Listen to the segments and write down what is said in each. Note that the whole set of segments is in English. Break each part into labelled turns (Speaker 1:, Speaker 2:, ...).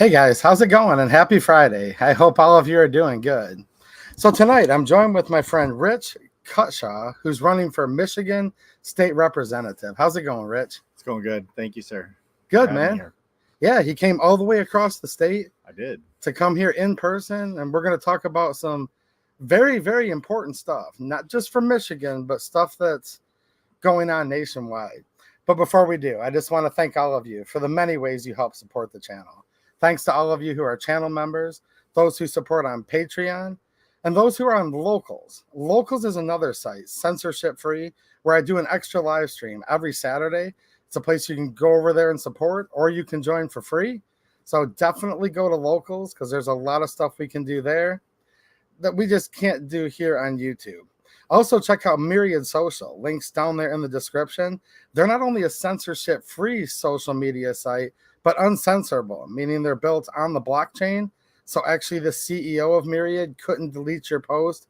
Speaker 1: Hey guys, how's it going? And happy Friday. I hope all of you are doing good. So tonight I'm joined with my friend Rich Cutshaw, who's running for Michigan State Representative. How's it going, Rich?
Speaker 2: It's going good. Thank you, sir.
Speaker 1: Good, man. Yeah, he came all the way across the state.
Speaker 2: I did.
Speaker 1: To come here in person, and we're going to talk about some very, very important stuff, not just for Michigan, but stuff that's going on nationwide. But before we do, I just want to thank all of you for the many ways you help support the channel. Thanks to all of you who are channel members, those who support on Patreon, and those who are on Locals. Locals is another site, censorship-free, where I do an extra live stream every Saturday. It's a place you can go over there and support, or you can join for free. So definitely go to Locals because there's a lot of stuff we can do there that we just can't do here on YouTube. Also, check out Myriad Social. Links down there in the description. They're not only a censorship-free social media site, but uncensorable, meaning they're built on the blockchain. So actually the CEO of Myriad couldn't delete your post,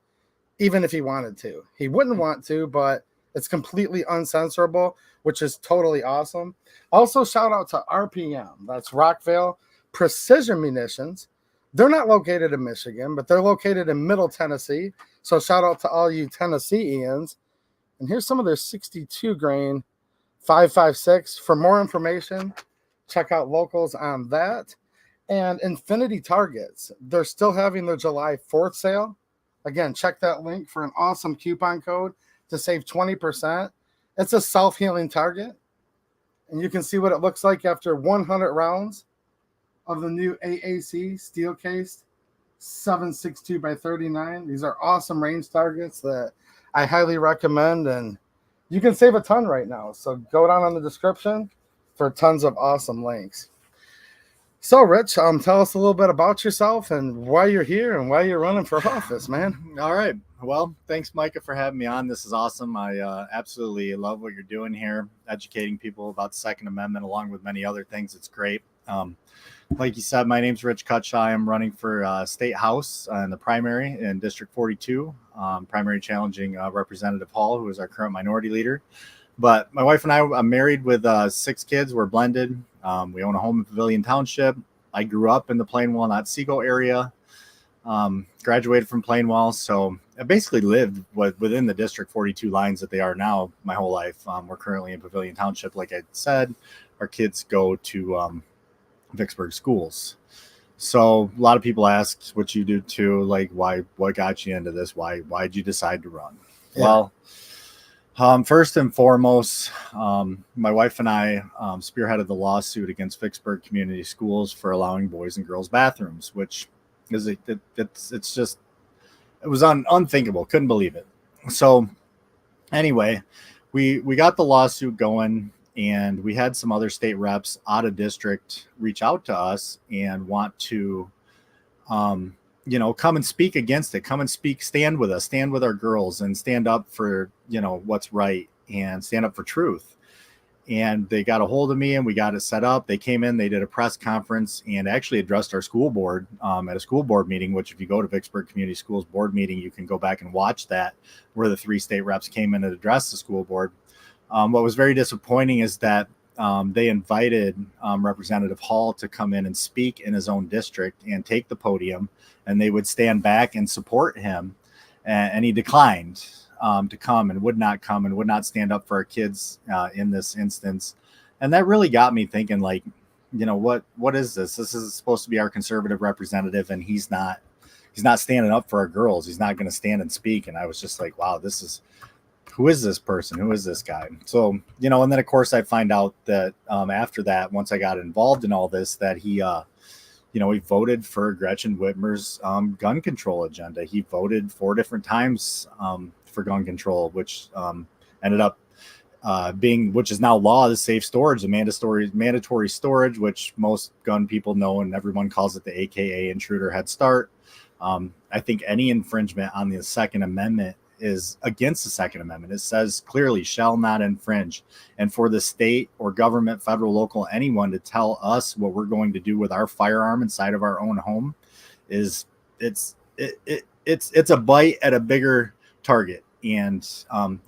Speaker 1: even if he wanted to. He wouldn't want to, but it's completely uncensorable, which is totally awesome. Also, shout out to RPM. That's Rockville Precision Munitions. They're not located in Michigan, but they're located in Middle Tennessee. So shout out to all you Tennesseans. And here's some of their 62 grain 5.56. For more information, check out Locals on that. And Infinity Targets, they're still having their July 4th sale. Again, check that link for an awesome coupon code to save 20%. It's a self-healing target. And you can see what it looks like after 100 rounds of the new AAC steel-cased 7.62 by 39. These are awesome range targets that I highly recommend. And you can save a ton right now. So go down in the description for tons of awesome links. So, Rich, tell us a little bit about yourself and why you're here and why you're running for office, man.
Speaker 2: All right. Well, thanks, Micah, for having me on. This is awesome. I absolutely love what you're doing here, educating people about the Second Amendment, along with many other things. It's great. Like you said, my name's Rich Cutshaw. I'm running for State House in the primary in District 42, primary challenging Representative Hall, who is our current minority leader. But my wife and I'm married with 6 kids. We're blended. We own a home in Pavilion Township. I grew up in the Plainwell, not Seago area. Graduated from Plainwell. So I basically lived within the District 42 lines that they are now my whole life. We're currently in Pavilion Township. Like I said, our kids go to Vicksburg schools. So a lot of people ask what you do too, like what got you into this? Why'd you decide to run? Yeah. Well, first and foremost, my wife and I spearheaded the lawsuit against Vicksburg Community Schools for allowing boys and girls bathrooms, which is it was unthinkable. Couldn't believe it. So anyway, we got the lawsuit going, and we had some other state reps out of district reach out to us and want to come and speak against it, come and stand with us, stand with our girls, and stand up for, what's right and stand up for truth. And they got a hold of me and we got it set up. They came in, they did a press conference and actually addressed our school board at a school board meeting, which if you go to Vicksburg Community Schools board meeting, you can go back and watch that, where the 3 state reps came in and addressed the school board. What was very disappointing is that they invited Representative Hall to come in and speak in his own district and take the podium, and they would stand back and support him. And he declined to come and would not come and would not stand up for our kids in this instance. And that really got me thinking, like, what is this? This is supposed to be our conservative representative, and he's not standing up for our girls. He's not going to stand and speak. And I was just like, wow, who is this person? Who is this guy? So, and then of course I find out that after that, once I got involved in all this, that he voted for Gretchen Whitmer's gun control agenda. He voted 4 different times for gun control, which ended up which is now law, the safe storage, the mandatory storage, which most gun people know, and everyone calls it the AKA intruder head start. I think any infringement on the Second Amendment is against the Second Amendment. It says clearly shall not infringe. And for the state or government, federal, local, anyone to tell us what we're going to do with our firearm inside of our own home it's a bite at a bigger target. And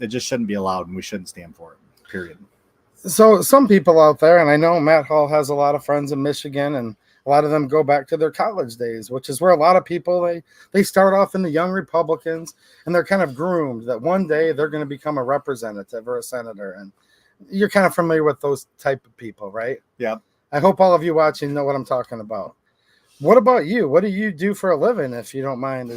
Speaker 2: it just shouldn't be allowed, and we shouldn't stand for it, period.
Speaker 1: So some people out there, and I know Matt Hall has a lot of friends in Michigan, and A lot of them go back to their college days, which is where a lot of people, they start off in the young Republicans, and they're kind of groomed that one day they're going to become a representative or a senator. And you're kind of familiar with those type of people, right?
Speaker 2: Yeah.
Speaker 1: I hope all of you watching know what I'm talking about. What about you? What do you do for a living, if you don't mind?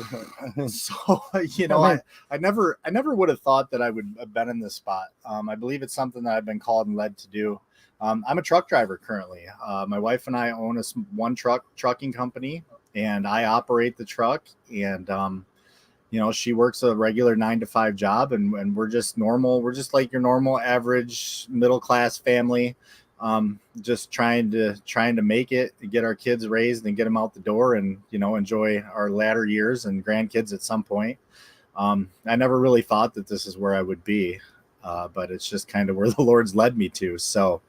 Speaker 2: So, I never would have thought that I would have been in this spot. I believe it's something that I've been called and led to do. I'm a truck driver currently. My wife and I own one trucking company, and I operate the truck. And she works a regular 9-to-5 job, and we're just normal. We're just like your normal average middle class family, just trying to make it, get our kids raised and get them out the door, and enjoy our latter years and grandkids at some point. I never really thought that this is where I would be. But it's just kind of where the Lord's led me to. So,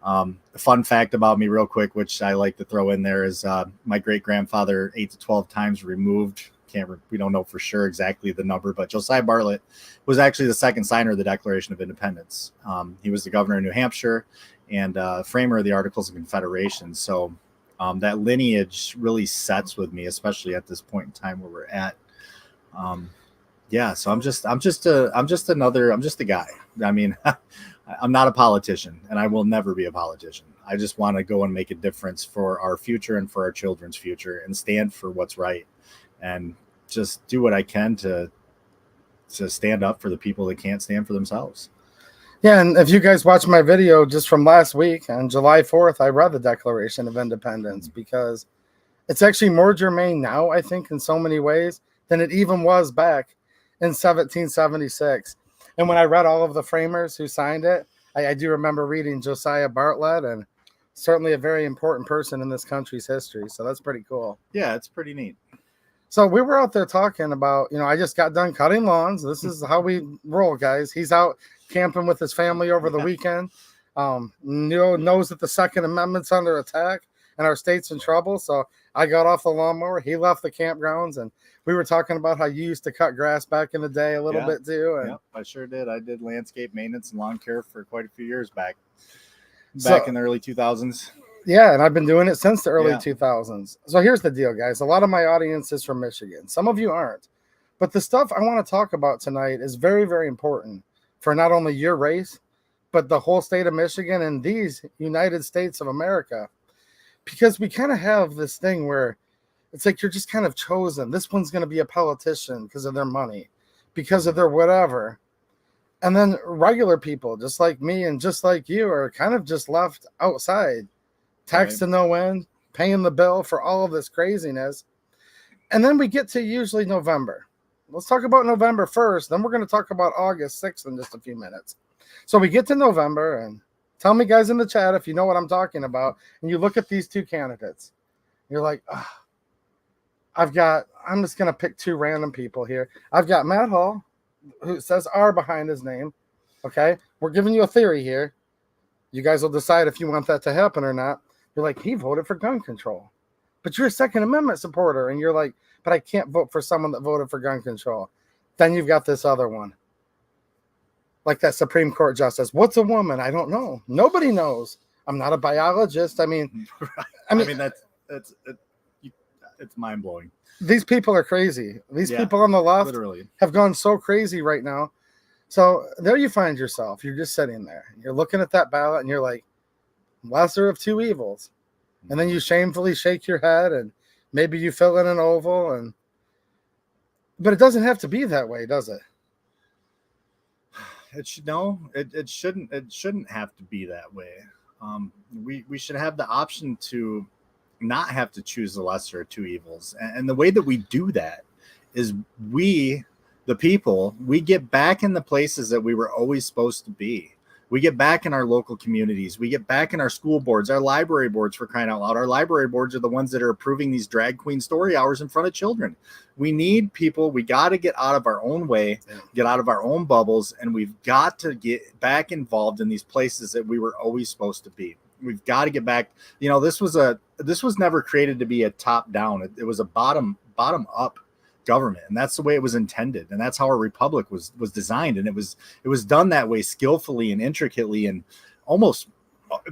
Speaker 2: a fun fact about me real quick, which I like to throw in there, is my great grandfather 8 to 12 times removed. We don't know for sure exactly the number, but Josiah Bartlett was actually the second signer of the Declaration of Independence. He was the governor of New Hampshire and framer of the Articles of Confederation. So that lineage really sets with me, especially at this point in time where we're at. So I'm just a guy. I mean, I'm not a politician, and I will never be a politician. I just want to go and make a difference for our future and for our children's future, and stand for what's right, and just do what I can to stand up for the people that can't stand for themselves.
Speaker 1: Yeah, and if you guys watch my video just from last week, on July 4th, I read the Declaration of Independence, because it's actually more germane now, I think, in so many ways, than it even was back in 1776. And when I read all of the framers who signed it, I do remember reading Josiah Bartlett, and certainly a very important person in this country's history. So that's pretty cool.
Speaker 2: Yeah, it's pretty neat.
Speaker 1: So we were out there talking about, I just got done cutting lawns. This is how we roll, guys. He's out camping with his family over the weekend. Knows that the Second Amendment's under attack and our state's in trouble. So I got off the lawnmower. He left the campgrounds, and we were talking about how you used to cut grass back in the day a little bit too. And
Speaker 2: I sure did. I did landscape maintenance and lawn care for quite a few years back in the early 2000s.
Speaker 1: Yeah, and I've been doing it since the early 2000s. So here's the deal, guys. A lot of my audience is from Michigan. Some of you aren't. But the stuff I want to talk about tonight is very, very important for not only your race, but the whole state of Michigan and these United States of America. Because we kind of have this thing where it's like you're just kind of chosen. This one's going to be a politician because of their money, because of their whatever. And then regular people, just like me and just like you, are kind of just left outside. Tax to no end, paying the bill for all of this craziness. And then we get to usually November. Let's talk about November 1st. Then we're going to talk about August 6th in just a few minutes. So we get to November, and tell me, guys, in the chat if you know what I'm talking about. And you look at these two candidates. You're like, I'm just going to pick two random people here. I've got Matt Hall, who says R behind his name. Okay. We're giving you a theory here. You guys will decide if you want that to happen or not. You're like, he voted for gun control, but you're a Second Amendment supporter. And you're like, but I can't vote for someone that voted for gun control. Then you've got this other one, like that Supreme Court justice. What's a woman? I don't know. Nobody knows. I'm not a biologist. I mean,
Speaker 2: it's mind blowing.
Speaker 1: These people are crazy. These people on the left
Speaker 2: literally
Speaker 1: have gone so crazy right now. So there you find yourself. You're just sitting there. You're looking at that ballot, and you're like, lesser of two evils. And then you shamefully shake your head, and maybe you fill in an oval. But it doesn't have to be that way, does it?
Speaker 2: It shouldn't have to be that way. We should have the option to not have to choose the lesser of two evils. And the way that we do that is we, the people, we get back in the places that we were always supposed to be. We get back in our local communities. We get back in our school boards, our library boards, for crying out loud. Our library boards are the ones that are approving these drag queen story hours in front of children. We need people. We got to get out of our own way, get out of our own bubbles, and we've got to get back involved in these places that we were always supposed to be. We've got to get back. This was never created to be a top down. It was a bottom up government, and that's the way it was intended, and that's how our republic was designed, and it was done that way skillfully and intricately and almost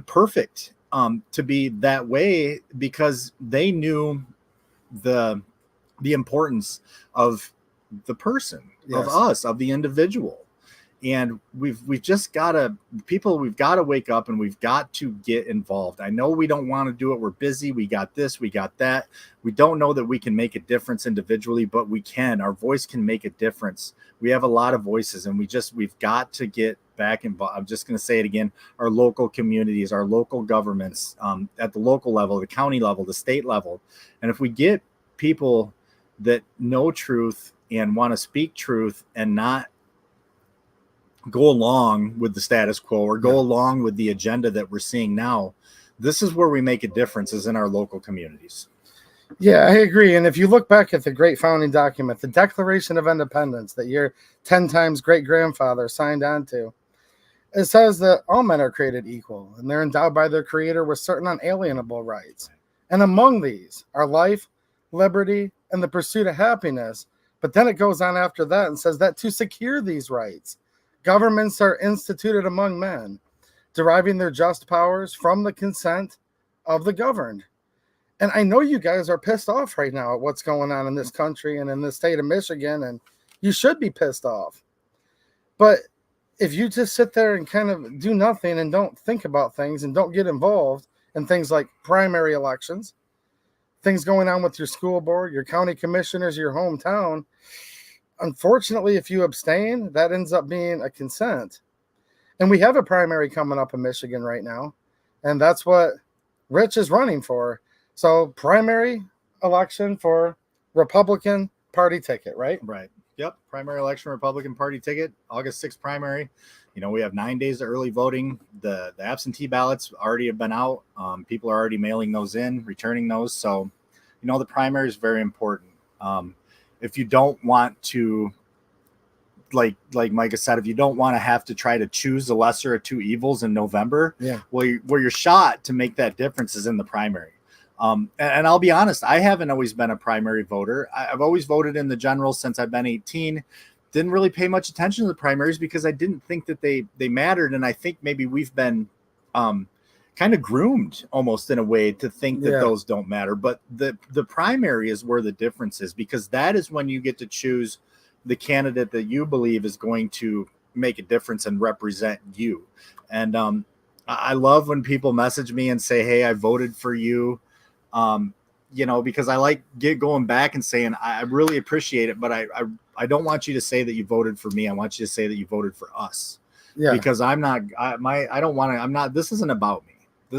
Speaker 2: perfect. to be that way because they knew the importance of the person, of us, of the individual. And we've just got to wake up and we've got to get involved. I know we don't want to do it. We're busy. We got this, we got that. We don't know that we can make a difference individually, but we can. Our voice can make a difference. We have a lot of voices and we've got to get back involved. I'm just going to say it again. Our local communities, our local governments, at the local level, the county level, the state level. And if we get people that know truth and want to speak truth and not go along with the status quo or go along with the agenda that we're seeing now, this is where we make a difference, is in our local communities.
Speaker 1: Yeah, I agree. And if you look back at the great founding document, the Declaration of Independence that your 10 times great grandfather signed on to, it says that all men are created equal and they're endowed by their creator with certain unalienable rights. And among these are life, liberty, and the pursuit of happiness. But then it goes on after that and says that to secure these rights, governments are instituted among men, deriving their just powers from the consent of the governed. And I know you guys are pissed off right now at what's going on in this country and in the state of Michigan, and you should be pissed off. But if you just sit there and kind of do nothing and don't think about things and don't get involved in things like primary elections, things going on with your school board, your county commissioners, your hometown, unfortunately, if you abstain, that ends up being a consent. And we have a primary coming up in Michigan right now, and that's what Rich is running for. So primary election for Republican Party ticket, right?
Speaker 2: Right. Yep. Primary election, Republican Party ticket, August 6th primary. You know, we have 9 days of early voting. The absentee ballots already have been out. People are already mailing those in, returning those. So, you know, the primary is very important. If you don't want to, like Micah said, if you don't want to have to try to choose the lesser of two evils in November, where your shot to make that difference is in the primary. And I'll be honest, I haven't always been a primary voter. I've always voted in the general since I've been 18. Didn't really pay much attention to the primaries because I didn't think that they mattered. And I think maybe we've been kind of groomed almost in a way to think that those don't matter. But the primary is where the difference is, because that is when you get to choose the candidate that you believe is going to make a difference and represent you. And I love when people message me and say, hey, I voted for you. You know, because I like going back and saying, I really appreciate it, but I don't want you to say that you voted for me. I want you to say that you voted for us. Because this isn't about me.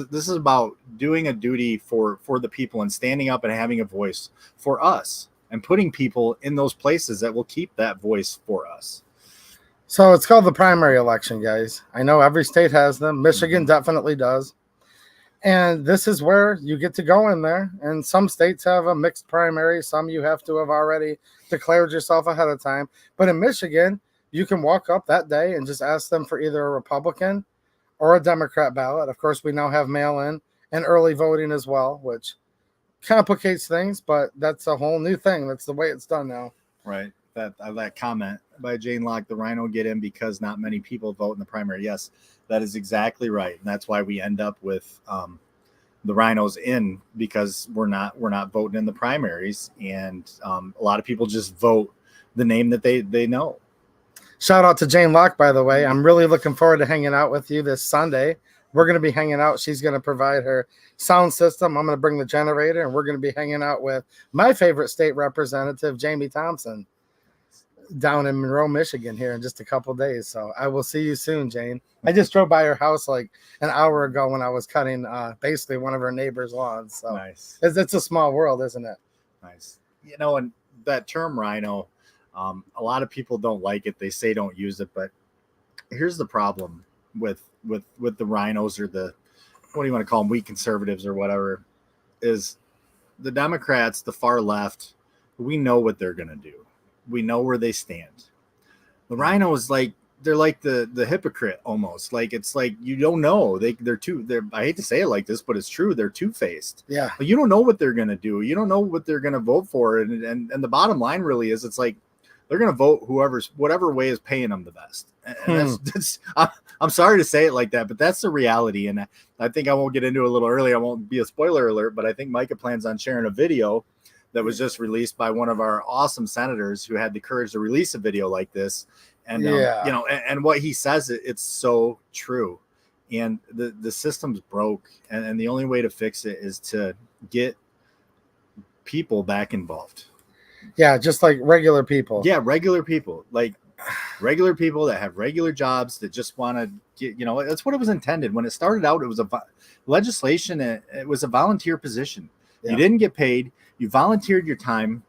Speaker 2: This is about doing a duty for the people and standing up and having a voice for us and putting people in those places that will keep that voice for us.
Speaker 1: So it's called the primary election, guys. I know every state has them. Michigan definitely does. And this is where you get to go in there. And some states have a mixed primary. Some you have to have already declared yourself ahead of time. But in Michigan, you can walk up that day and just ask them for either a Republican or a Democrat ballot. Of course, we now have mail-in and early voting as well, which complicates things, but that's a whole new thing. That's the way it's done now. Right.
Speaker 2: That comment by Jane Locke, the Rhino get in because not many people vote in the primary. Yes, that is exactly right. And that's why we end up with the Rhinos in, because we're not voting in the primaries. And a lot of people just vote the name that they know.
Speaker 1: Shout out to Jane Locke, by the way. I'm really looking forward to hanging out with you this Sunday. We're going to be hanging out. She's going to provide her sound system. I'm going to bring the generator, and we're going to be hanging out with my favorite state representative, Jamie Thompson, down in Monroe, Michigan here in just a couple days. So I will see you soon, Jane. I just drove by her house like an hour ago when I was cutting basically one of her neighbor's lawns. So
Speaker 2: nice.
Speaker 1: It's a small world, isn't it?
Speaker 2: Nice. You know, and that term Rhino, a lot of people don't like it. They say don't use it, but here's the problem with the Rhinos, or the, what do you want to call them, weak conservatives or whatever, is the Democrats, the far left, we know what they're going to do. We know where they stand. The Rhinos, they're like the hypocrite almost. Like, it's like, you don't know. They're I hate to say it like this, but it's true. They're two-faced.
Speaker 1: Yeah.
Speaker 2: But you don't know what they're going to do. You don't know what they're going to vote for. And the bottom line really is, it's like, they're going to vote whatever way is paying them the best. And that's I'm sorry to say it like that, but that's the reality. And I think I won't get into it a little early. I won't be a spoiler alert, but I think Micah plans on sharing a video that was just released by one of our awesome senators who had the courage to release a video like this. And, and what he says, it's so true. And the system's broke. And the only way to fix it is to get people back involved.
Speaker 1: Yeah, just like regular people.
Speaker 2: Yeah, regular people. Like regular people that have regular jobs that just want to get, that's what it was intended. When it started out, it was legislation. It was a volunteer position. Yeah. You didn't get paid. You volunteered your time.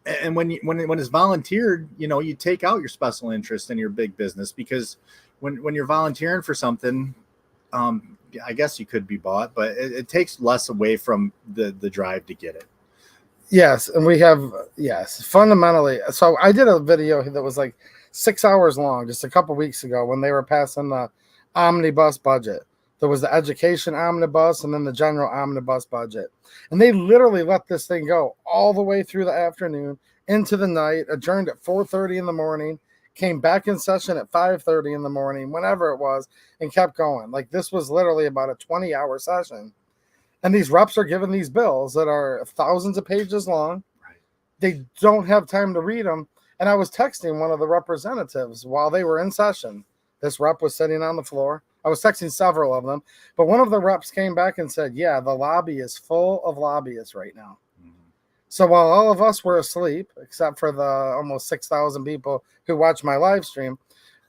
Speaker 2: And when it's volunteered, you take out your special interest in your big business, because when you're volunteering for something, I guess you could be bought, but it takes less away from the drive to get it.
Speaker 1: Yes. And fundamentally. So I did a video that was like 6 hours long just a couple weeks ago when they were passing the omnibus budget. There was the education omnibus and then the general omnibus budget. And they literally let this thing go all the way through the afternoon into the night, adjourned at 4:30 in the morning, came back in session at 5:30 in the morning, whenever it was, and kept going. Like, this was literally about a 20-hour session. And these reps are given these bills that are thousands of pages long. Right. They don't have time to read them. And I was texting one of the representatives while they were in session. This rep was sitting on the floor. I was texting several of them, but one of the reps came back and said, yeah, the lobby is full of lobbyists right now. Mm-hmm. So while all of us were asleep, except for the almost 6,000 people who watched my live stream,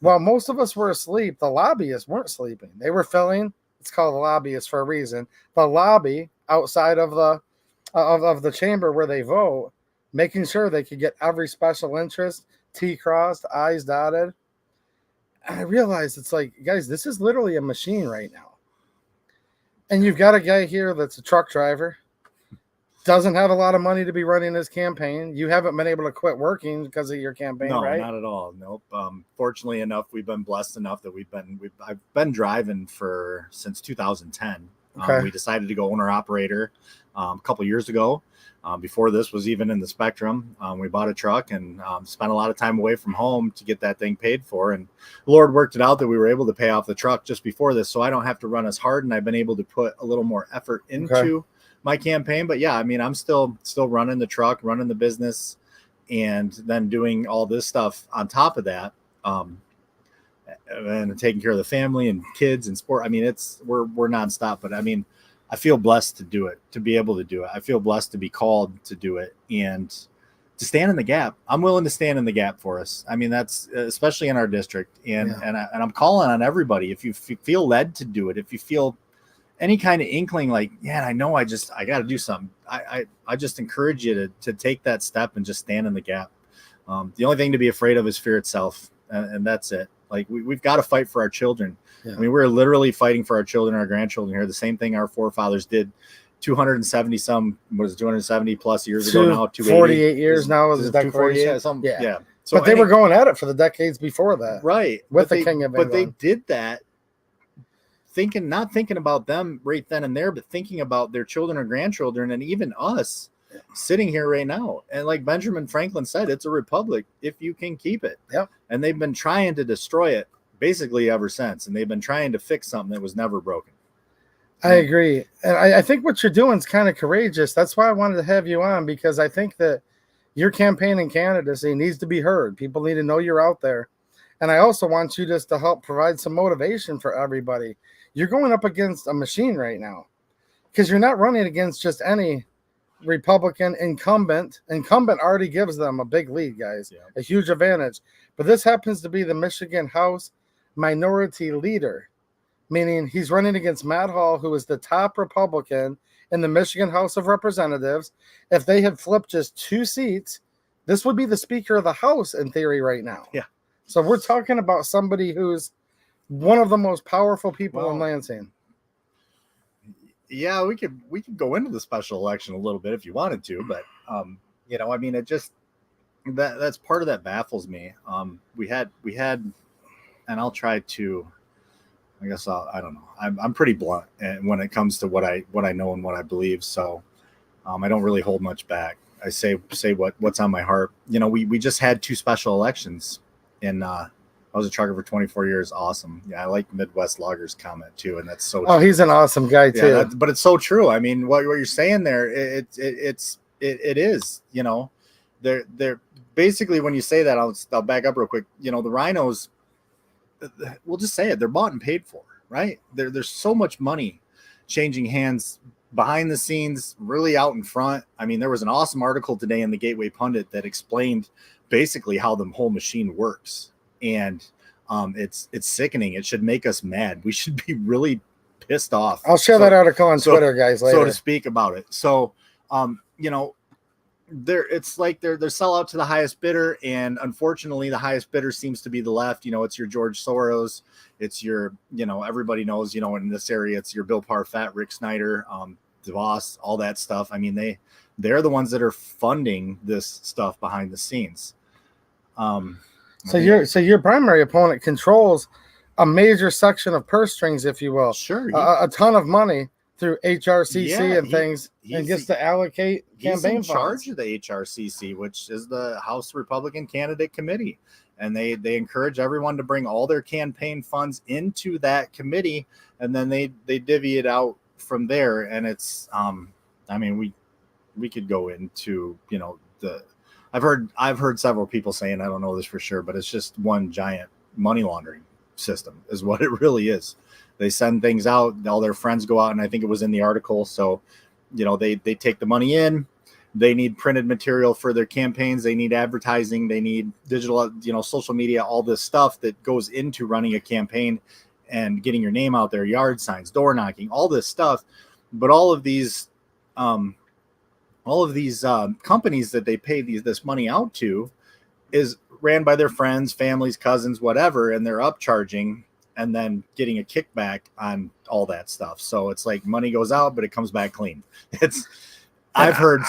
Speaker 1: while most of us were asleep, the lobbyists weren't sleeping. They were filling, it's called the lobbyists for a reason, the lobby outside of the chamber where they vote, making sure they could get every special interest, T crossed, I's dotted. And I realized it's like, guys, this is literally a machine right now. And you've got a guy here that's a truck driver, doesn't have a lot of money to be running his campaign. You haven't been able to quit working because of your campaign, right?
Speaker 2: No, not at all. Nope. Fortunately enough, we've been blessed enough that I've been driving since 2010. Okay. We decided to go owner operator a couple years ago. Before this was even in the spectrum, we bought a truck and spent a lot of time away from home to get that thing paid for. And the Lord worked it out that we were able to pay off the truck just before this, so I don't have to run as hard, and I've been able to put a little more effort into my campaign. But yeah, I mean, I'm still running the truck, running the business, and then doing all this stuff on top of that, and taking care of the family and kids and sport. I mean, we're nonstop. But I mean, I feel blessed to do it, to be able to do it. I feel blessed to be called to do it and to stand in the gap. I'm willing to stand in the gap for us. I mean, that's especially in our district. And I'm calling on everybody. If you feel led to do it, if you feel any kind of inkling like, yeah, I know I got to do something. I just encourage you to take that step and just stand in the gap. The only thing to be afraid of is fear itself. And that's it. Like we've got to fight for our children. Yeah. I mean, we're literally fighting for our children, our grandchildren here. The same thing our forefathers did 270 plus years ago now.
Speaker 1: 48 years now was the declaration.
Speaker 2: Yeah.
Speaker 1: So, but they were going at it for the decades before that.
Speaker 2: Right.
Speaker 1: With the King of England.
Speaker 2: But they did that not thinking about them right then and there, but thinking about their children or grandchildren and even us sitting here right now. And like Benjamin Franklin said, it's a republic if you can keep it.
Speaker 1: Yep.
Speaker 2: And they've been trying to destroy it basically ever since. And they've been trying to fix something that was never broken.
Speaker 1: I agree. And I think what you're doing is kind of courageous. That's why I wanted to have you on, because I think that your campaign and candidacy needs to be heard. People need to know you're out there. And I also want you just to help provide some motivation for everybody. You're going up against a machine right now, because you're not running against just any Republican incumbent. Incumbent already gives them a big lead, guys, a huge advantage. But this happens to be the Michigan House Minority Leader, meaning he's running against Matt Hall, who is the top Republican in the Michigan House of Representatives. If they had flipped just 2 seats, this would be the Speaker of the House in theory right now.
Speaker 2: Yeah.
Speaker 1: So we're talking about somebody who's one of the most powerful people in Lansing.
Speaker 2: Yeah, we could go into the special election a little bit if you wanted to, but I mean, it just that's part of that baffles me. We had, and I'll try to. I guess I don't know. I'm pretty blunt when it comes to what I know and what I believe. So I don't really hold much back. I say what's on my heart. You know, we just had 2 special elections, and I was a trucker for 24 years. Awesome. Yeah, I like Midwest Loggers comment too, and that's so.
Speaker 1: Oh, true. He's an awesome guy too.
Speaker 2: Yeah, but it's so true. I mean, what you're saying there, it is. You know, they're basically, when you say that, I'll back up real quick. You know, the Rhinos, we'll just say it, they're bought and paid for, right? There's so much money changing hands behind the scenes, really out in front. I mean, there was an awesome article today in the Gateway Pundit that explained basically how the whole machine works. And it's sickening. It should make us mad. We should be really pissed off.
Speaker 1: I'll share that article on Twitter, guys, later.
Speaker 2: So to speak about it. So, you know, it's like they're sell out to the highest bidder, and unfortunately the highest bidder seems to be the left. You know, it's your George Soros, it's your, you know, everybody knows, you know, in this area, it's your Bill Parfett, Rick Snyder, DeVos, all that stuff. I mean, they're the ones that are funding this stuff behind the scenes. So your primary opponent controls a major section of purse strings, if you will. Sure.
Speaker 1: A ton of money through HRCC and things, and gets to allocate campaign funds.
Speaker 2: He's in charge of the HRCC, which is the House Republican Candidate Committee. And they encourage everyone to bring all their campaign funds into that committee, and then they divvy it out from there. And it's, I mean, we could go into, you know, I've heard several people saying, I don't know this for sure, but it's just one giant money laundering system is what it really is. They send things out, all their friends go out, and I think it was in the article. So, you know, they take the money in, they need printed material for their campaigns, they need advertising, they need digital, you know, social media, all this stuff that goes into running a campaign and getting your name out there, yard signs, door knocking, all this stuff. But all of these companies that they pay this money out to is ran by their friends, families, cousins, whatever, and they're upcharging and then getting a kickback on all that stuff. So it's like money goes out, but it comes back clean. I've heard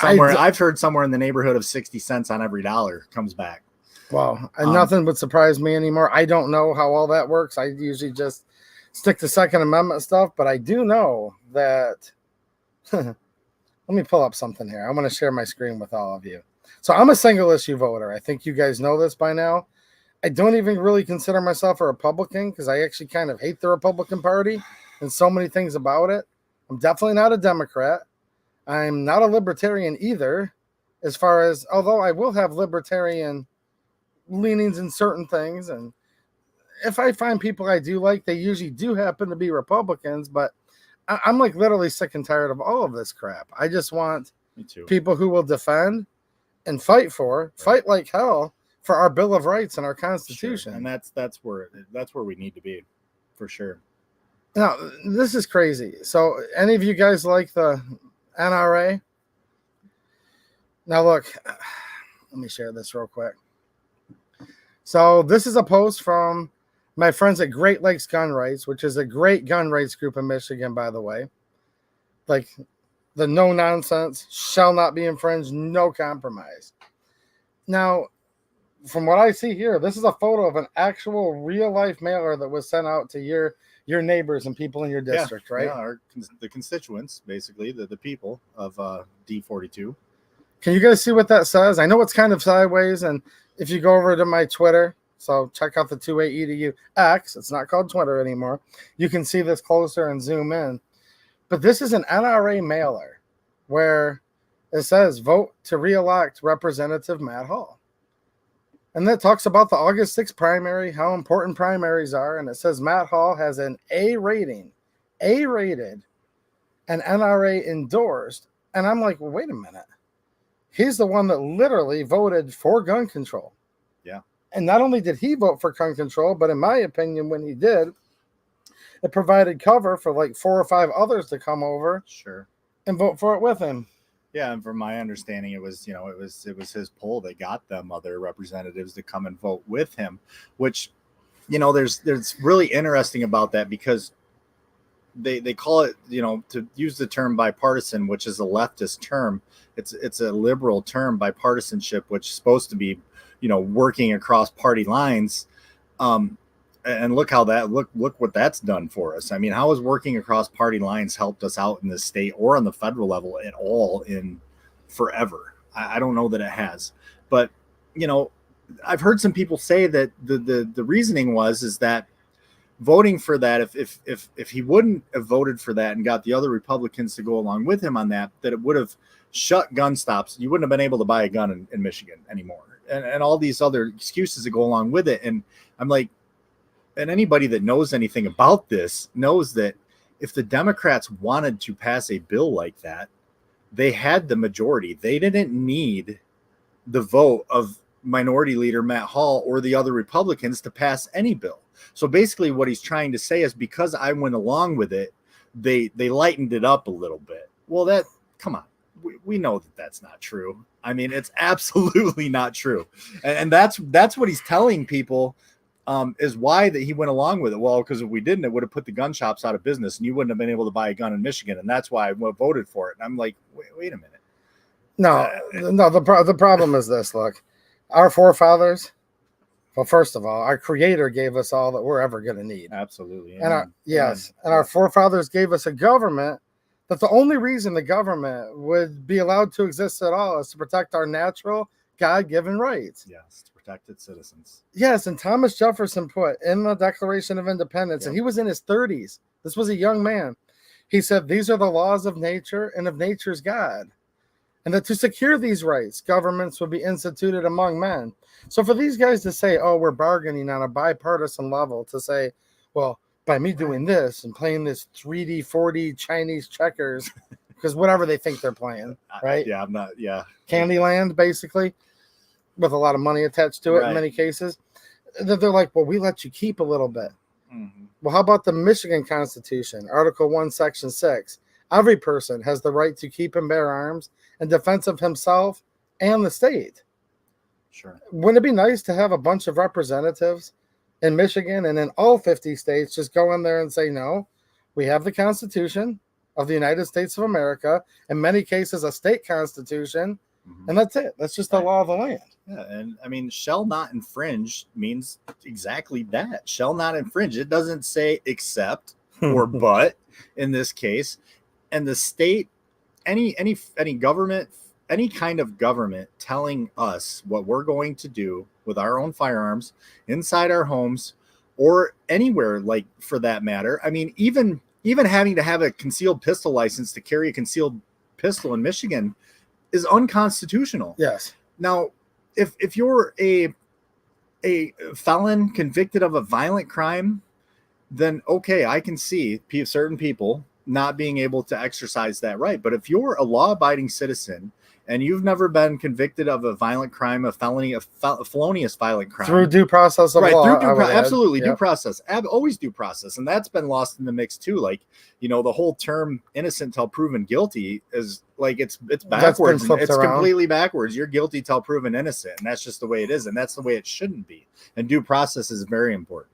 Speaker 2: somewhere in the neighborhood of 60 cents on every dollar comes back.
Speaker 1: Wow. And nothing would surprise me anymore. I don't know how all that works. I usually just stick to Second Amendment stuff, but I do know that let me pull up something here. I'm going to share my screen with all of you. So I'm a single issue voter. I think you guys know this by now. I don't even really consider myself a Republican because I actually kind of hate the Republican Party and so many things about it. I'm definitely not a Democrat. I'm not a libertarian either, as far as, although I will have libertarian leanings in certain things. And if I find people I do like, they usually do happen to be Republicans, but I'm like literally sick and tired of all of this crap. I just want people who will defend and fight like hell for our Bill of Rights and our Constitution.
Speaker 2: Sure. And that's where we need to be, for sure.
Speaker 1: Now, this is crazy. So any of you guys like the NRA? Now look, let me share this real quick. So this is a post from my friends at Great Lakes Gun Rights, which is a great gun rights group in Michigan, by the way. Like the no nonsense, shall not be infringed, no compromise. Now, from what I see here, this is a photo of an actual real life mailer that was sent out to your neighbors and people in your district, right?
Speaker 2: Yeah, the constituents, basically, the people of D42.
Speaker 1: Can you guys see what that says? I know it's kind of sideways, and if you go over to my Twitter, so check out the 28EDU X, it's not called Twitter anymore, you can see this closer and zoom in. But this is an NRA mailer where it says, vote to re-elect Representative Matt Hall. And that talks about the August 6th primary, how important primaries are. And it says Matt Hall has an A rating, A-rated, and NRA endorsed. And I'm like, well, wait a minute. He's the one that literally voted for gun control.
Speaker 2: Yeah.
Speaker 1: And not only did he vote for gun control, but in my opinion, when he did, it provided cover for like 4 or 5 others to come over,
Speaker 2: sure,
Speaker 1: and vote for it with him.
Speaker 2: Yeah, and from my understanding, it was his poll that got them other representatives to come and vote with him, which, you know, there's really interesting about that because they call it, you know, to use the term bipartisan, which is a leftist term. It's a liberal term, bipartisanship, which is supposed to be, you know, working across party lines. And look what that's done for us. I mean, how has working across party lines helped us out in this state or on the federal level at all in forever? I don't know that it has. But, I've heard some people say that the reasoning is that voting for that, if he wouldn't have voted for that and got the other Republicans to go along with him on that it would have shut gun stops. You wouldn't have been able to buy a gun in Michigan anymore. And all these other excuses that go along with it. And I'm like, and anybody that knows anything about this knows that if the Democrats wanted to pass a bill like that, they had the majority. They didn't need the vote of Minority Leader Matt Hall or the other Republicans to pass any bill. So basically what he's trying to say is because I went along with it, they lightened it up a little bit. Well, come on. We know that that's not true. I mean, it's absolutely not true. And that's what he's telling people. Is why that he went along with it. Well, because if we didn't, it would have put the gun shops out of business and you wouldn't have been able to buy a gun in Michigan. And that's why I voted for it. And I'm like, wait a minute.
Speaker 1: No, the problem is this. Look, our forefathers, well, first of all, our creator gave us all that we're ever going to need.
Speaker 2: Absolutely.
Speaker 1: And our forefathers gave us a government that the only reason the government would be allowed to exist at all is to protect our natural God-given rights.
Speaker 2: Yes. Protected citizens.
Speaker 1: Yes, and Thomas Jefferson put in the Declaration of Independence, and he was in his 30s. This was a young man. He said, these are the laws of nature and of nature's God. And that to secure these rights, governments would be instituted among men. So for these guys to say, oh, we're bargaining on a bipartisan level, to say, well, by me doing this and playing this 3D, 4D Chinese checkers, because whatever they think they're playing, right? Candyland, basically. With a lot of money attached to it in many cases, that they're like, well, we let you keep a little bit. Mm-hmm. Well, how about the Michigan Constitution, Article 1, Section 6? Every person has the right to keep and bear arms in defense of himself and the state.
Speaker 2: Sure.
Speaker 1: Wouldn't it be nice to have a bunch of representatives in Michigan and in all 50 states just go in there and say, no, we have the Constitution of the United States of America, in many cases a state constitution, and that's it. That's just the law of the land.
Speaker 2: Yeah, and I mean, shall not infringe means exactly that. Shall not infringe. It doesn't say except or but in this case. And the state, any government, any kind of government telling us what we're going to do with our own firearms inside our homes or anywhere, like for that matter. I mean, even having to have a concealed pistol license to carry a concealed pistol in Michigan is unconstitutional.
Speaker 1: Yes.
Speaker 2: Now, if you're a felon convicted of a violent crime, then okay, I can see certain people not being able to exercise that right. But if you're a law-abiding citizen and you've never been convicted of a violent crime, a felony, a felonious violent crime,
Speaker 1: through due process of law,
Speaker 2: absolutely due process, always due process, and that's been lost in the mix too. Like, the whole term "innocent till proven guilty" is like it's backwards. It's completely backwards. You're guilty till proven innocent, and that's just the way it is, and that's the way it shouldn't be. And due process is very important.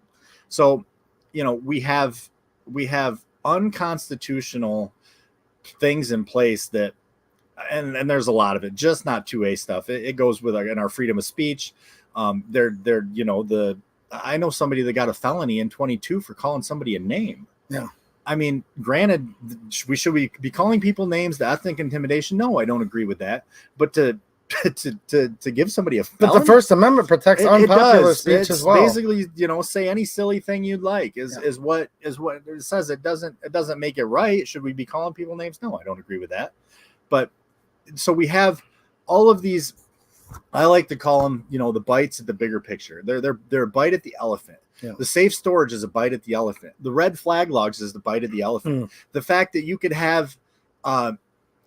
Speaker 2: So, we have unconstitutional things in place that. And there's a lot of it, just not 2A stuff. It goes with in our freedom of speech. I know somebody that got a felony in 22 for calling somebody a name.
Speaker 1: Yeah.
Speaker 2: I mean, granted, should we be calling people names? The ethnic intimidation? No, I don't agree with that. But to give somebody a felony,
Speaker 1: but the First Amendment protects unpopular speech as well.
Speaker 2: Basically, say any silly thing you'd like is what it says. It doesn't make it right. Should we be calling people names? No, I don't agree with that. But so we have all of these, I like to call them, the bites at the bigger picture. They're a bite at the elephant. Yeah. The safe storage is a bite at the elephant. The red flag logs is the bite at the elephant. The fact that you could have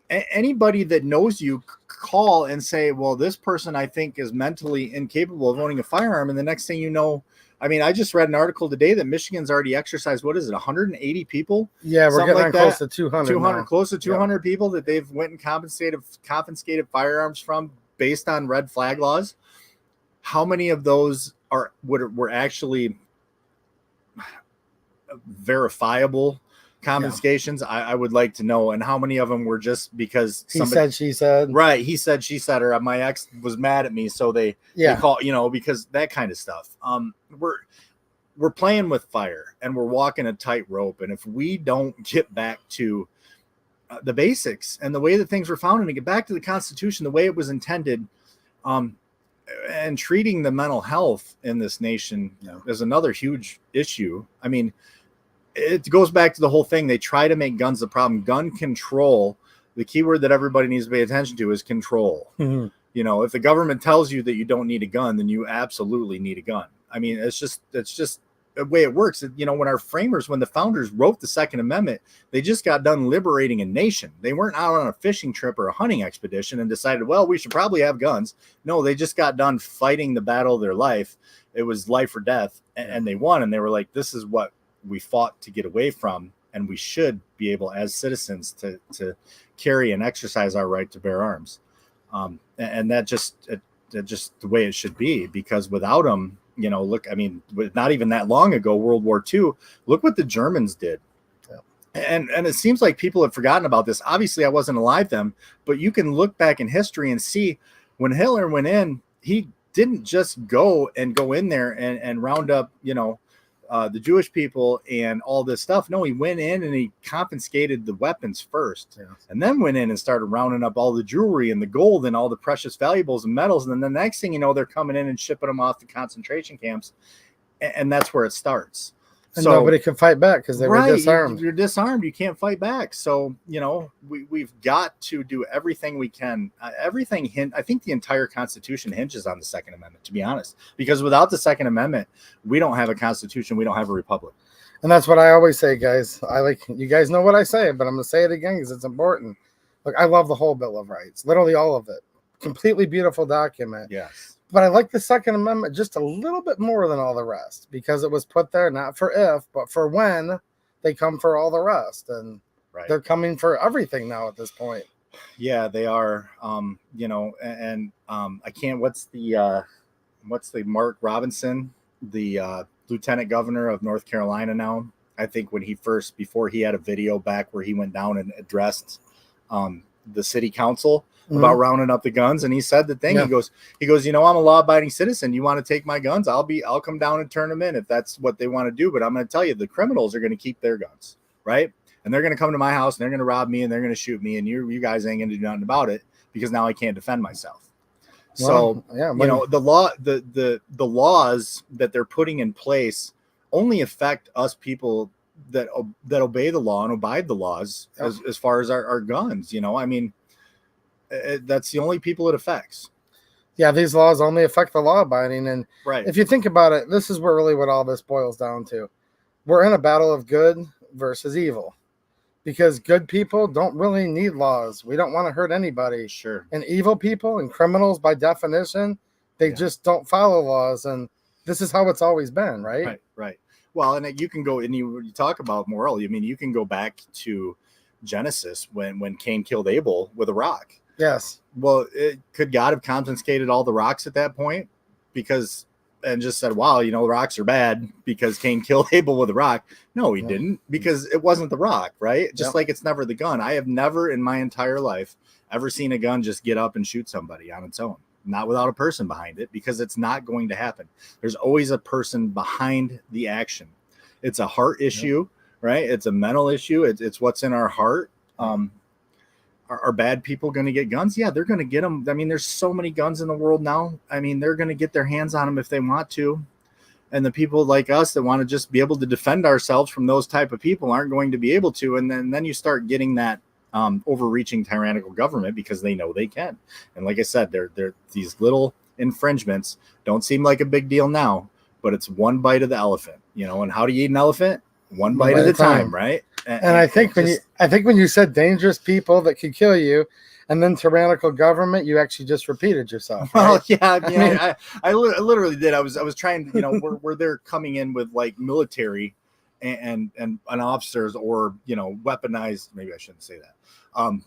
Speaker 2: anybody that knows you call and say, well, this person I think is mentally incapable of owning a firearm. And the next thing you know, I mean, I just read an article today that Michigan's already exercised, 180 people?
Speaker 1: Yeah, we're getting close to 200
Speaker 2: close to 200 people that they've went and confiscated firearms from based on red flag laws. How many of those were actually verifiable confiscations? I would like to know. And how many of them were just because
Speaker 1: somebody, she said.
Speaker 2: Right, he said, she said, or my ex was mad at me, so they call, because that kind of stuff. We're playing with fire and we're walking a tightrope, and if we don't get back to the basics and the way that things were founded, and get back to the Constitution, the way it was intended, and treating the mental health in this nation is another huge issue. I mean, it goes back to the whole thing. They try to make guns the problem. Gun control, the key word that everybody needs to pay attention to is control.
Speaker 1: Mm-hmm.
Speaker 2: You know, if the government tells you that you don't need a gun, then you absolutely need a gun. I mean, it's just the way it works. You know, when the founders wrote the Second Amendment, they just got done liberating a nation. They weren't out on a fishing trip or a hunting expedition and decided, well, we should probably have guns. No, they just got done fighting the battle of their life. It was life or death, and they won. And they were like, this is what we fought to get away from, and we should be able, as citizens, to carry and exercise our right to bear arms. And that just the way it should be, because without them, you know, look, I mean, not even that long ago, World War II, look what the Germans did. Yeah. And it seems like people have forgotten about this. Obviously, I wasn't alive then, but you can look back in history and see when Hitler went in, he didn't just go in there and round up, you know, the Jewish people and all this stuff. No, he went in and he confiscated the weapons first, and then went in and started rounding up all the jewelry and the gold and all the precious valuables and metals. And then the next thing you know, they're coming in and shipping them off the concentration camps. And that's where it starts.
Speaker 1: And so nobody can fight back because they were disarmed.
Speaker 2: You're disarmed. You can't fight back. So, you know, we've got to do everything we can. I think the entire Constitution hinges on the Second Amendment, to be honest, because without the Second Amendment, we don't have a Constitution. We don't have a republic.
Speaker 1: And that's what I always say, guys. You guys know what I say, but I'm going to say it again because it's important. Look, I love the whole Bill of Rights, literally all of it. Completely beautiful document.
Speaker 2: Yes.
Speaker 1: But I like the Second Amendment just a little bit more than all the rest, because it was put there not for if, but for when they come for all the rest. And they're coming for everything now at this point.
Speaker 2: Yeah, they are. You know, and I can't, what's the Mark Robinson, the Lieutenant Governor of North Carolina now. I think before he had a video back where he went down and addressed the city council about rounding up the guns, and he said the thing. He goes, you know, I'm a law-abiding citizen. You want to take my guns? I'll come down and turn them in if that's what they want to do. But I'm going to tell you, the criminals are going to keep their guns, right? And they're going to come to my house and they're going to rob me and they're going to shoot me, and you guys ain't going to do nothing about it because now I can't defend myself. So you know, the laws that they're putting in place only affect us people that obey the law and abide the laws as far as our guns. You know, I mean, that's the only people it affects.
Speaker 1: Yeah, these laws only affect the law abiding. And if you think about it, this is where really what all this boils down to. We're in a battle of good versus evil, because good people don't really need laws. We don't want to hurt anybody. Sure. And evil people and criminals, by definition, they just don't follow laws. And this is how it's always been, right?
Speaker 2: Right. Well, and you can go, and you talk about morality. I mean, you can go back to Genesis when Cain killed Abel with a rock.
Speaker 1: Yes.
Speaker 2: Well, could God have confiscated all the rocks at that point? And just said, wow, you know, the rocks are bad because Cain killed Abel with a rock. No, he didn't, because it wasn't the rock, right? Just like it's never the gun. I have never in my entire life ever seen a gun just get up and shoot somebody on its own, not without a person behind it, because it's not going to happen. There's always a person behind the action. It's a heart issue, right? It's a mental issue. It's what's in our heart. Are bad people going to get guns? Yeah, they're going to get them. I mean, there's so many guns in the world now. I mean, they're going to get their hands on them if they want to. And the people like us that want to just be able to defend ourselves from those type of people aren't going to be able to. And then you start getting that overreaching tyrannical government, because they know they can. And like I said, they're these little infringements don't seem like a big deal now, but it's one bite of the elephant, you know. And how do you eat an elephant? One bite at a time, right?
Speaker 1: And I think when you said dangerous people that could kill you, and then tyrannical government, you actually just repeated yourself. Right?
Speaker 2: Well, yeah, I literally did. I was trying, you know, where they're coming in with like military and officers, or, you know, weaponized. Maybe I shouldn't say that.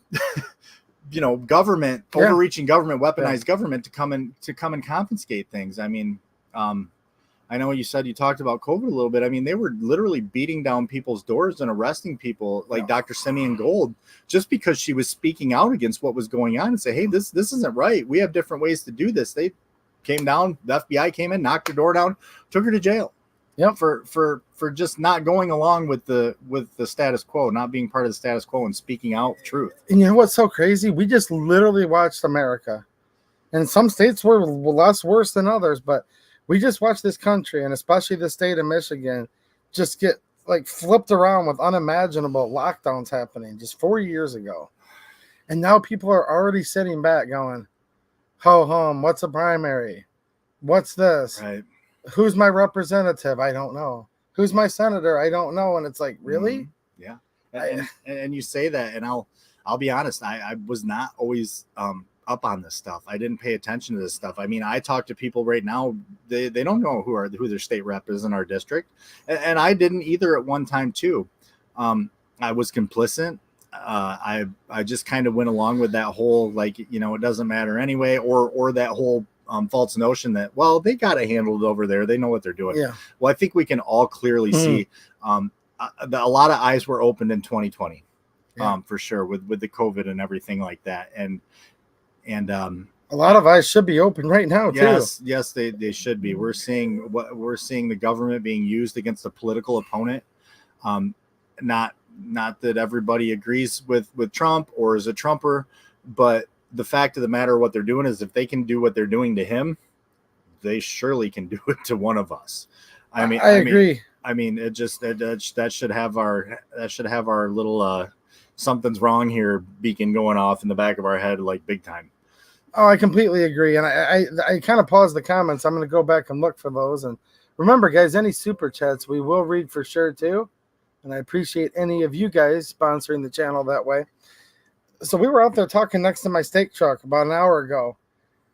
Speaker 2: You know, government, overreaching government, weaponized government to come and confiscate things. I mean, I know you said you talked about COVID a little bit. I mean, they were literally beating down people's doors and arresting people like Dr. Simeon Gold, just because she was speaking out against what was going on and say, hey, this isn't right. We have different ways to do this. They came down, the FBI came in, knocked her door down, took her to jail.
Speaker 1: Yep.
Speaker 2: For just not going along with the status quo, not being part of the status quo and speaking out truth.
Speaker 1: And you know what's so crazy? We just literally watched America. And some states were less worse than others, but we just watched this country, and especially the state of Michigan, just get like flipped around with unimaginable lockdowns happening just 4 years ago. And now people are already sitting back going, ho hum, what's a primary? What's this?
Speaker 2: Right.
Speaker 1: Who's my representative? I don't know. Who's my senator? I don't know. And it's like, really?
Speaker 2: Yeah. And you say that, and I'll be honest, I was not always up on this stuff. I didn't pay attention to this stuff. I mean, I talk to people right now, they don't know who their state rep is in our district. And I didn't either at one time too. I was complicit. I just kind of went along with that whole, like, you know, it doesn't matter anyway, or that whole false notion that, well, they got it handled over there. They know what they're doing.
Speaker 1: Yeah.
Speaker 2: Well, I think we can all clearly see a lot of eyes were opened in 2020, for sure, with the COVID and everything like that. And a lot of eyes should be open right now too. Yes, they should be. We're seeing the government being used against a political opponent. Not that everybody agrees with Trump or is a Trumper, but the fact of the matter, what they're doing is, if they can do what they're doing to him, they surely can do it to one of us. I agree. I mean, it just that should have our little something's wrong here beacon going off in the back of our head, like big time. Oh, I completely agree. And I kind of paused the comments. I'm going to go back and look for those. And remember, guys, any super chats we will read for sure too. And I appreciate any of you guys sponsoring the channel that way. So we were out there talking next to my steak truck about an hour ago.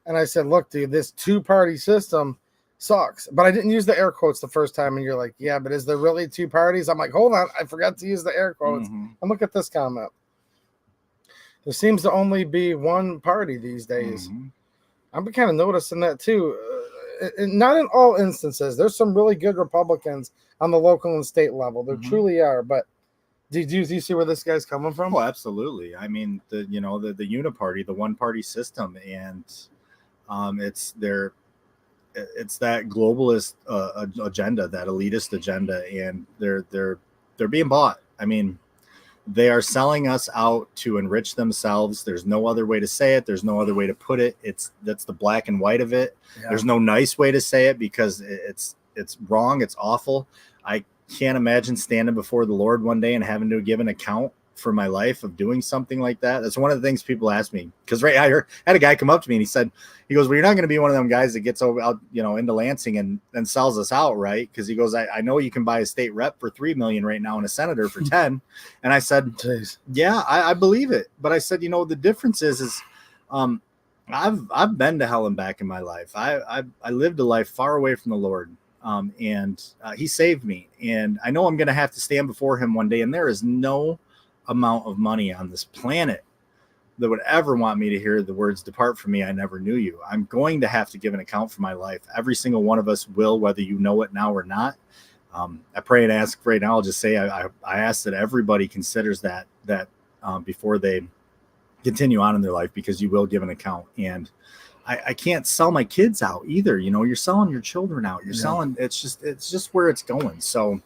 Speaker 2: And I said, look, dude, this two-party system sucks. But I didn't use the air quotes the first time. And you're like, yeah, but is there really two parties? I'm like, hold on. I forgot to use the air quotes. Mm-hmm. And look at this comment. There seems to only be one party these days. Mm-hmm. I'm kind of noticing that too. Not in all instances. There's some really good Republicans on the local and state level. There mm-hmm. truly are. But do you see where this guy's coming from? Oh, absolutely. I mean, the uniparty, the one-party system, and it's that globalist agenda, that elitist agenda, and they're being bought. I mean, they are selling us out to enrich themselves. There's no other way to say it. There's no other way to put it. That's the black and white of it. Yeah. There's no nice way to say it because it's wrong. It's awful. I can't imagine standing before the Lord one day and having to give an account for my life of doing something like that. That's one of the things people ask me, because I had a guy come up to me and he goes, well, you're not going to be one of them guys that gets out, into Lansing and sells us out, right? Because he goes, I know you can buy a state rep for $3 million right now and a senator for 10. And I said, jeez. Yeah, I believe it. But I said, the difference is I've been to hell and back in my life. I lived a life far away from the Lord. And he saved me. And I know I'm going to have to stand before him one day. And there is no amount of money on this planet that would ever want me to hear the words, depart from me, I never knew you. I'm going to have to give an account for my life. Every single one of us will, whether you know it now or not. I pray and ask right now. I'll just say I ask that everybody considers that before they continue on in their life, because you will give an account. And I can't sell my kids out either. You're selling your children out. You're selling. It's just where it's going. So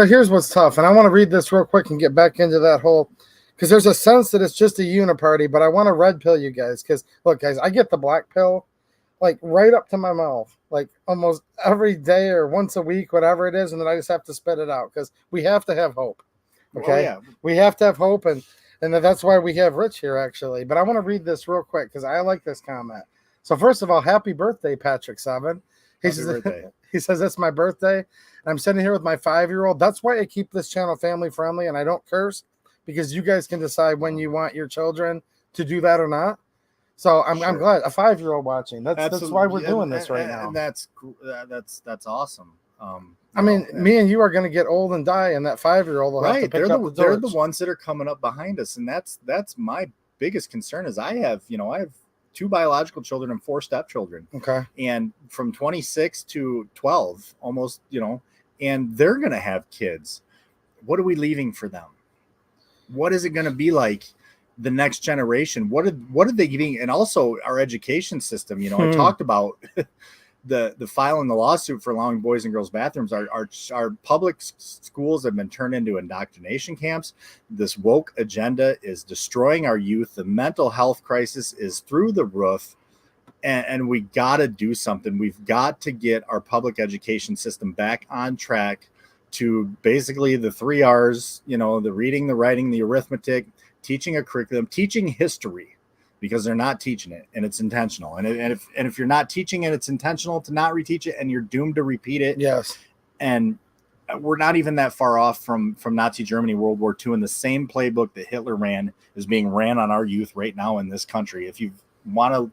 Speaker 2: here's what's tough. And I want to read this real quick and get back into that whole, because there's a sense that it's just a uniparty, but I want to red pill you guys. Because look, guys, I get the black pill like right up to my mouth, like almost every day or once a week, whatever it is. And then I just have to spit it out because we have to have hope. Okay. Well, yeah. We have to have hope. And that's why we have Rich here, actually. But I want to read this real quick because I like this comment. So first of all, happy birthday, Patrick 7. He says, it's my birthday. And I'm sitting here with my 5-year-old. That's why I keep this channel family friendly and I don't curse, because you guys can decide when you want your children to do that or not. So I'm glad a 5-year-old watching. That's why we're doing this right now. And that's awesome. I mean, me and you are going to get old and die, and that 5-year-old will have to pick up the torch. They're the ones that are coming up behind us, and that's my biggest concern. Is I have 2 biological children and 4 stepchildren. Okay, and from 26 to 12, almost, and they're going to have kids. What are we leaving for them? What is it going to be like? The next generation? What are they getting? And also our education system. I talked about the filing the lawsuit for allowing boys and girls bathrooms. Our public schools have been turned into indoctrination camps. This woke agenda is destroying our youth. The mental health crisis is through the roof. And we got to do something. We've got to get our public education system back on track to basically the 3 R's, the reading, the writing, the arithmetic, teaching a curriculum, teaching history, because they're not teaching it, and it's intentional. And if you're not teaching it, it's intentional to not reteach it, and you're doomed to repeat it.
Speaker 1: Yes.
Speaker 2: And we're not even that far off from Nazi Germany, World War II, and the same playbook that Hitler ran is being ran on our youth right now in this country. If you want to,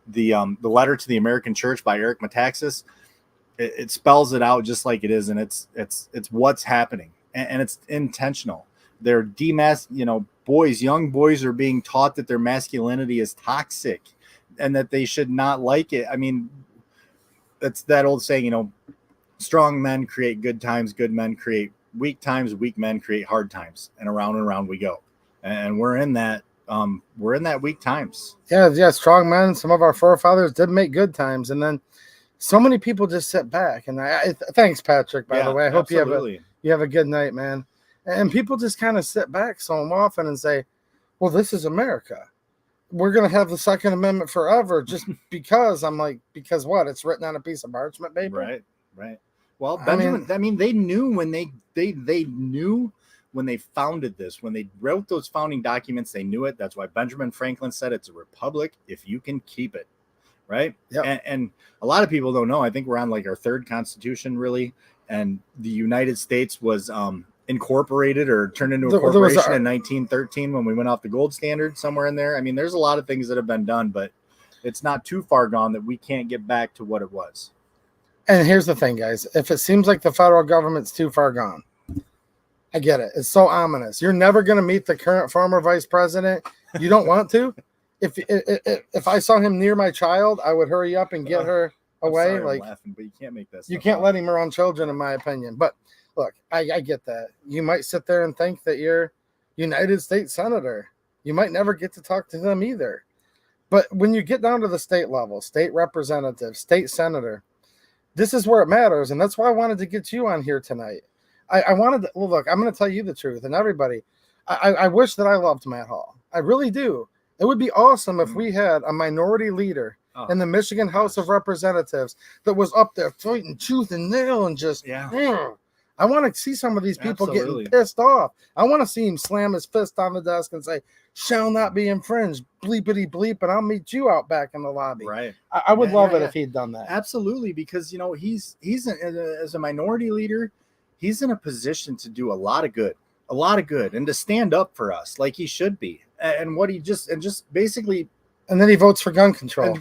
Speaker 2: the letter to the American Church by Eric Metaxas, it spells it out just like it is, and it's what's happening, and it's intentional. They're young boys are being taught that their masculinity is toxic and that they should not like it. I mean, that's that old saying, strong men create good times, good men create weak times, weak men create hard times, and around we go. And we're in that weak times.
Speaker 1: Yeah, strong men. Some of our forefathers did make good times, and then so many people just sit back. And thanks, Patrick. By the way, I hope you have a good night, man. And people just kind of sit back so often and say, "Well, this is America. We're gonna have the Second Amendment forever." Just because I'm like, because what? It's written on a piece of parchment paper,
Speaker 2: right. Well, Benjamin. I mean, they knew when they knew when they founded this, when they wrote those founding documents, they knew it. That's why Benjamin Franklin said it's a republic if you can keep it. Right. Yeah. And a lot of people don't know. I think we're on like our third constitution, really. And the United States was incorporated or turned into a corporation in 1913 when we went off the gold standard, somewhere in there. I mean, there's a lot of things that have been done, but it's not too far gone that we can't get back to what it was.
Speaker 1: And here's the thing, guys. If it seems like the federal government's too far gone, I get it. It's so ominous. You're never going to meet the current former vice president. You don't want to. If I saw him near my child, I would hurry up and get her away.
Speaker 2: I'm laughing, but you can't make that.
Speaker 1: You can't let him around children, in my opinion. But look, I get that. You might sit there and think that you're United States Senator. You might never get to talk to them either. But when you get down to the state level, state representative, state senator, this is where it matters. And that's why I wanted to get you on here tonight. I wanted to, well, look, I'm going to tell you the truth. And everybody, I wish that I loved Matt Hall. I really do. It would be awesome if we had a minority leader in the Michigan House of Representatives that was up there fighting tooth and nail and just, I want to see some of these people getting pissed off. I want to see him slam his fist on the desk and say, shall not be infringed, bleepity bleep, and I'll meet you out back in the lobby.
Speaker 2: Right.
Speaker 1: I would love it if he'd done that.
Speaker 2: Absolutely, because, he's as a minority leader, he's in a position to do a lot of good, and to stand up for us like he should be. And what he just basically,
Speaker 1: and then he votes for gun control.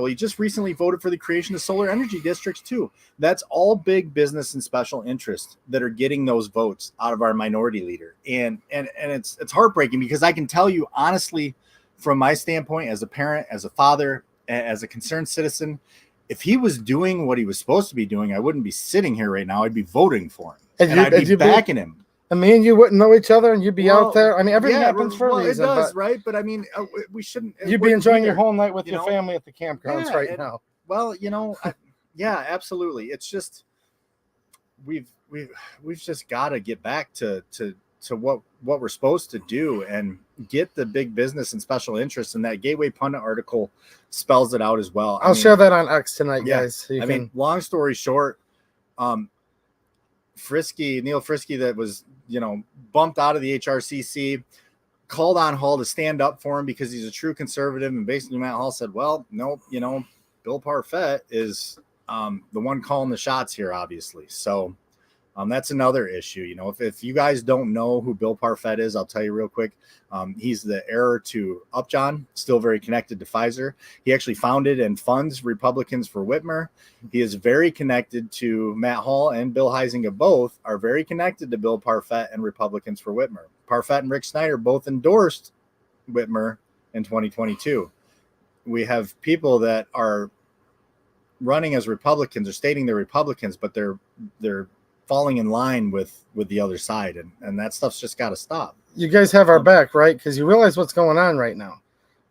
Speaker 2: He just recently voted for the creation of solar energy districts too. That's all big business and special interests that are getting those votes out of our minority leader. And it's heartbreaking, because I can tell you honestly, from my standpoint, as a parent, as a father, as a concerned citizen, if he was doing what he was supposed to be doing, I wouldn't be sitting here right now. I'd be voting for him, and I'd be backing him.
Speaker 1: And me and you wouldn't know each other, and you'd be out there. I mean, everything happens for a reason.
Speaker 2: It does, right? But I mean, we shouldn't.
Speaker 1: You'd be enjoying your whole night with your family at the campgrounds now.
Speaker 2: Well, absolutely. It's just we've just got to get back to what we're supposed to do and get the big business and special interests. And that Gateway Pundit article spells it out as well.
Speaker 1: I'll share that on X tonight, guys. So
Speaker 2: mean, long story short, Neil Frisky, that was, bumped out of the HRCC, called on Hall to stand up for him because he's a true conservative. And basically Matt Hall said, well, nope, Bill Parfett is the one calling the shots here, obviously. So that's another issue. If you guys don't know who Bill Parfett is, I'll tell you real quick. He's the heir to Upjohn, still very connected to Pfizer. He actually founded and funds Republicans for Whitmer. He is very connected to Matt Hall, and Bill Huizenga both are very connected to Bill Parfett and Republicans for Whitmer. Parfett and Rick Snyder both endorsed Whitmer in 2022. We have people that are running as Republicans or stating they're Republicans, but they're falling in line with the other side, and that stuff's just got to stop.
Speaker 1: You guys have our back, right? Because you realize what's going on right now.